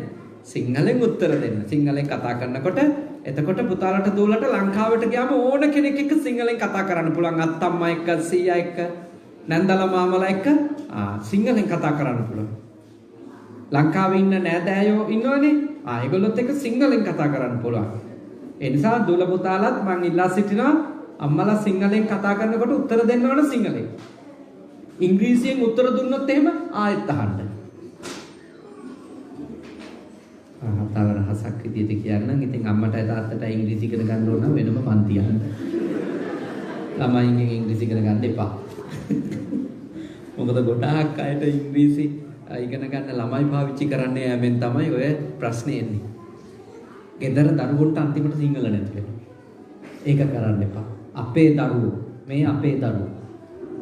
සිංහලෙන් උත්තර දෙන්න. සිංහලෙන් කතා කරනකොට එතකොට පුතාලට දුවලට ලංකාවට ගියාම ඕන කෙනෙක් එක්ක සිංහලෙන් කතා කරන්න පුළුවන්. අත්තම්මා එක්ක, සීයා එක්ක, නැන්දලා මාමලා එක්ක සිංහලෙන් කතා කරන්න පුළුවන්. ලංකාවේ ඉන්න නෑදෑයෝ ඉන්නවනේ. ඒගොල්ලොත් එක්ක සිංහලෙන් කතා කරන්න පුළුවන්. ඒ නිසා දුවල පුතාලත් මං ඉල්ලා සිටිනවා අම්මලා සිංහලෙන් කතා කරනකොට උත්තර දෙන්න ඕන සිංහලෙන්. ඉංග්‍රීසියෙන් උත්තර දුන්නොත් එහෙම ආයෙත් අහන්න. තව රහසක් විදියට කියන්නම්. ඉතින් අම්මටයි තාත්තටයි ඉංග්‍රීසි ඉගෙන ගන්න ඕන නම් වෙනම පන්ති යන්න. ළමයින්ගෙන් ඉංග්‍රීසි ඉගෙන ගන්න එපා. මොකද ගොඩාක් අයට ඉංග්‍රීසි ඉගෙන ගන්න ළමයි පාවිච්චි කරන්නේ යෑමෙන් තමයි ඔය ප්‍රශ්නේ එන්නේ. ගෙදර දරුවන්ට අන්තිමට සිංහල නැති වෙනවා. ඒක කරන්න එපා. අපේ දරුවෝ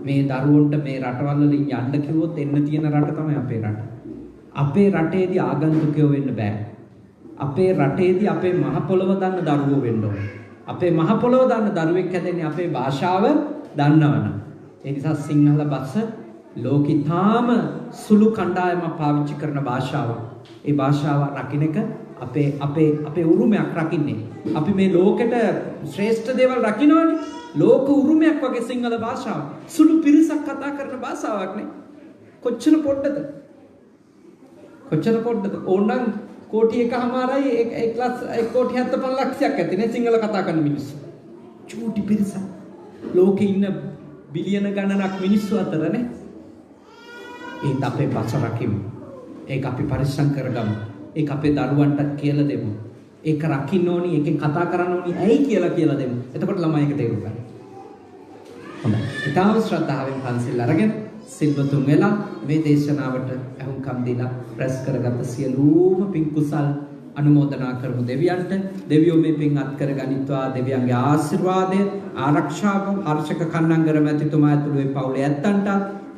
මේ දරුවන්ට මේ රටවල් වලින් යන්න කිව්වොත් එන්න තියෙන රට තමයි අපේ රට. අපේ රටේදී ආගන්තුකයෝ වෙන්න බෑ. අපේ රටේදී අපේ මහ පොළව දන්න දරුවෝ වෙන්න ඕනේ. අපේ මහ පොළව දන්න දරුවෙක් හැදෙන්නේ අපේ භාෂාව දන්නවනම්. ඒ නිසා සිංහල බස ලෝකිතාම සුළු කණ්ඩායමක් පාවිච්චි කරන භාෂාවක්. ඒ භාෂාව රකින්න එක අපේ උරුමයක් රකින්නේ. අපි මේ ලෝකෙට ශ්‍රේෂ්ඨ දේවල් රකින්නවනේ. ලෝක උරුමයක් වගේ සිංහල භාෂාව. සුළු පිරිසක් කතා කරන භාෂාවක් නේ. කොච්චර පොඩ්ඩද? ඕනනම් කෝටි එකමාරයි 1,75 ලක්ෂයක් ඇතිනේ සිංහල කතා කරන මිනිස්සු. චූටි පිරිසක්. ලෝකේ ඉන්න බිලියන ගණනක් මිනිස්සු අතරනේ. ඒත් අපේ භාෂා රකිමු. ඒක අපි පරිස්සම් කරගමු. ඒක අපේ දරුවන්ට කියලා දෙමු. ඒක රකින්න ඕනි, ඒකෙන් කතා කරන්න ඕනි. ඇයි කියලා දෙමු. එතකොට ළමයි ඒක තේරුම් ගන්න. හොඳයි. ඊටාව ශ්‍රද්ධාවෙන් පන්සිල් අරගෙන සිල්වතුන් වෙලා මේ දේශනාවට අහුම්කම් දීලා ප්‍රස් කරගත්ත සියලුම පින් කුසල් අනුමෝදනා කරමු දෙවියන්ට. දෙවියෝ මේ පින් අත් කරගනිත්වා. දෙවියන්ගේ ආශිර්වාදය, ආරක්ෂාව, හර්ෂක කන්නංගර මැතිතුමා ඇතුළු ඒ පවුලේ ඇත්තන්ට,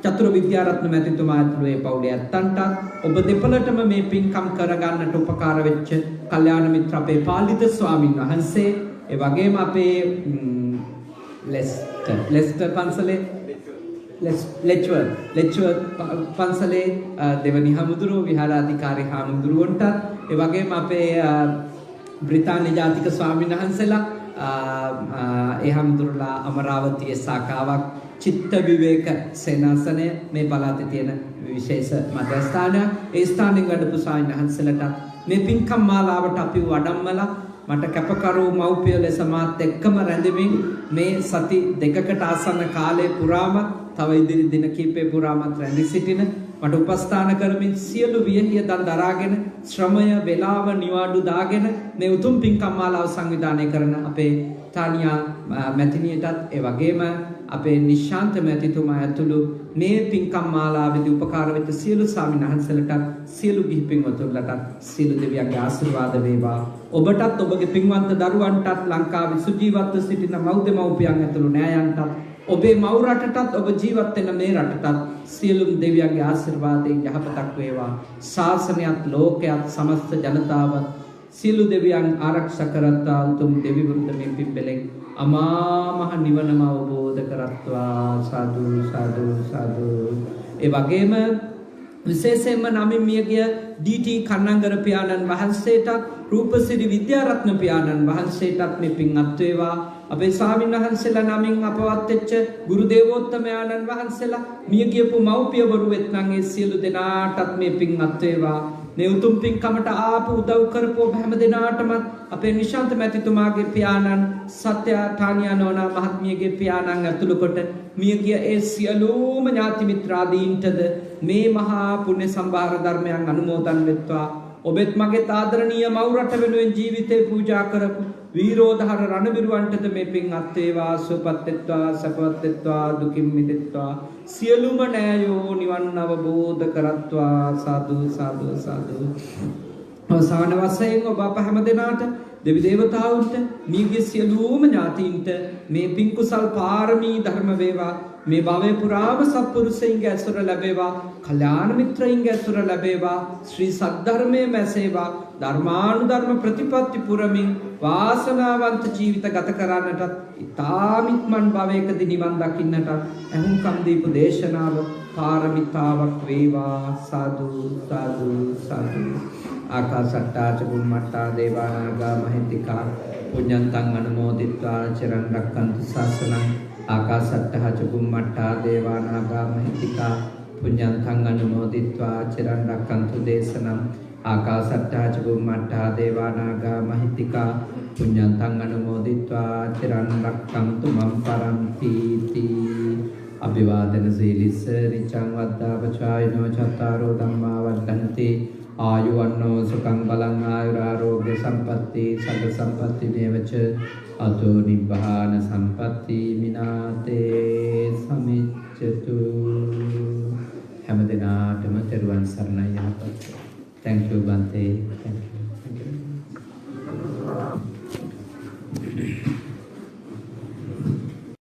චතුර විද්‍යාරත්න මැතිතුමා ඇතුළු ඒ පවුලේ ඇත්තන්ට, ඔබ දෙපළටම මේ පින්කම් කරගන්නට උපකාර වෙච්ච කල්යාණ මිත්‍ර අපේ පාලිත ස්වාමින් වහන්සේ, ඒ වගේම අපේ ලෙස්ටර් පන්සලේ ලෙච්වර් පන්සලේ දෙවනි හමුදුරුව විහාරාධිකාරී හාමුදුරුවන්ට, ඒ වගේම අපේ බ්‍රිතාන්‍ය ජාතික ස්වාමීන් වහන්සේලා, ඒ හමුදුරුලා අමරාවතියේ සාකාවක් චිත්ත විවේක සේනාසනය මේ පළාතේ තියෙන විශේෂ මධ්‍යස්ථානයක්. ඒ ස්ථානෙන් වැඩපු ස්වාමීන් වහන්සේලාට මේ පින්කම් මාලාවට අපි වඩම්මලා මට කැපකරු මව්පිය ලෙස මාත් එක්කම රැඳෙමින් මේ සති දෙකකට ආසන්න කාලය පුරාම තව ඉදිරි දින කිහිපේ පුරාමත් රැඳී සිටින මට උපස්ථාන කරමින් සියලු වියහිය දන් දරාගෙන ශ්‍රමය වේලාව නිවාඩු දාගෙන මේ උතුම් පින්කම් මාලාව සංවිධානය කරන අපේ තානියා මැතිණියටත් ඒ වගේම අපේ නිශාන්ත මැතිතුමා ඇතුළු මේ පින්කම් මාලාවේදී උපකාර වෙච්ච සියලු ස්වාමීන් වහන්සේලාට සියලු ගිහි පින්වතුන්ලට සියලු දෙවියන්ගේ ආශිර්වාද වේවා. ඔබටත් ඔබගේ පින්වන්ත දරුවන්ටත් ලංකාවේ සුජීවත්ව සිටින මව්දෙමව්පියන් ඇතුළු නෑයන්ටත් ඔබේ මව් රටටත් ඔබ ජීවත් වෙන මේ රටටත් සියලුම දෙවියන්ගේ ආශිර්වාදයෙන් යහපතක් වේවා. ශාසනයත් ලෝකයත් සමස්ත ජනතාවත් සියලු දෙවියන් ආරක්ෂා කරත්වා. උතුම් දෙවිවරුන්ට මේ පිම්බලෙන් අමා මහ නිවනම අවබෝධ කරත්වා. සාදු සාදු සාදු. ඒ වගේම විශේෂයෙන්ම නමින් මියගිය ඩී.ටී. කන්නංගර පියාණන් වහන්සේටත් රූපසිරි විද්‍යාරත්න පියාණන් වහන්සේටත් මේ පින් අත් වේවා. අපේ ස්වාමීන් වහන්සේලා නමින් අපවත් වෙච්ච ගුරු දේවෝත්තමයන්න් වහන්සේලා මිය ගියපු මව්පියවරු වෙත්නම් ඒ සියලු දෙනාටත් මේ පින් අත් වේවා. මේ උතුම් පින්කමට ආපු උදව් කරපු හැම දෙනාටම අපේ නිශාන්ත මැතිතුමාගේ පියාණන් සත්‍ය ඨානියා නෝනා මහත්මියගේ පියාණන් ඇතුළු කොට මිය ගිය ඒ සියලුම ඥාති මිත්‍රාදීන්ටද මේ මහා පුණ්‍ය සම්භාර ධර්මයන් අනුමෝදන් වෙත්වා. ඔබෙත් මගේ ආදරණීය මව් රට වෙනුවෙන් ජීවිතේ පූජා කරපු වීරෝධාර රණවිරුවන්ටද මේ පින් අත් වේවා. සුවපත් වෙත්වා, සපවත් වෙත්වා, දුකින් මිදෙත්වා. සියලුම නෑයෝ නිවන් අවබෝධ කරත්වා. සාදු සාදු සාදු. අවසාන වශයෙන් ඔබ අප හැම දෙනාට දෙවි දේවතාවුන්ට මියගිය සියලුම ඥාතීන්ට මේ පින් කුසල් පාරමී ධර්ම වේවා. මේ භවයේ පුරාම සත්පුරුෂයින්ගේ ඇසුර ලැබේවා. කල්යාණ මිත්‍රයින්ගේ ඇසුර ලැබේවා. ශ්‍රී සද්ධර්මයේ මැසේවා. ධර්මානුධර්ම ප්‍රතිපත්ති පුරමින් වාසනාවන්ත ජීවිත ගත කරන්නටත් ඊ타මිත්මන් භවයකදී නිවන් දකින්නටත් අහුම්කම් දීපු දේශනාව පාරමිතාවක් වේවා. සාදු සාදු සාදු. ආකාශට්ටා චුම්මට්ටා දේවානාගා මහින්దికා පුඤ්ඤන්තං අනුමෝදිත්වා චිරන් රක්ඛන්තු ශාසනං. ආකාශට්ටා චුම්මට්ටා දේවානාගා මහින්దికා පුඤ්ඤන්තං අනුමෝදිත්වා චිරන් රක්ඛන්තු දේශනං. ආකාශට්ටා චුම්මට්ටා දේවානාගා මහින්దికා පුඤ්ඤන්තං අනුමෝදිත්වා චිරන් රක්ඛන්තු මම් පරන්ති තී. අභිවාදන සීලිස්ස නිච්ඡං වද්දා පචායනෝ චත්තාරෝ ධම්මා වර්ධන්ති ආයුවන්නෝ සුඛං බලං ආයුරාරෝග්‍ය සම්පatti සග්ග සම්පatti නේවච අතෝ නිබ්බාන සම්පatti මිනාතේ සමිච්ඡතු. හැම දිනාටම තෙරුවන් සරණයි යහපත්. Thank you Bante. Thank you.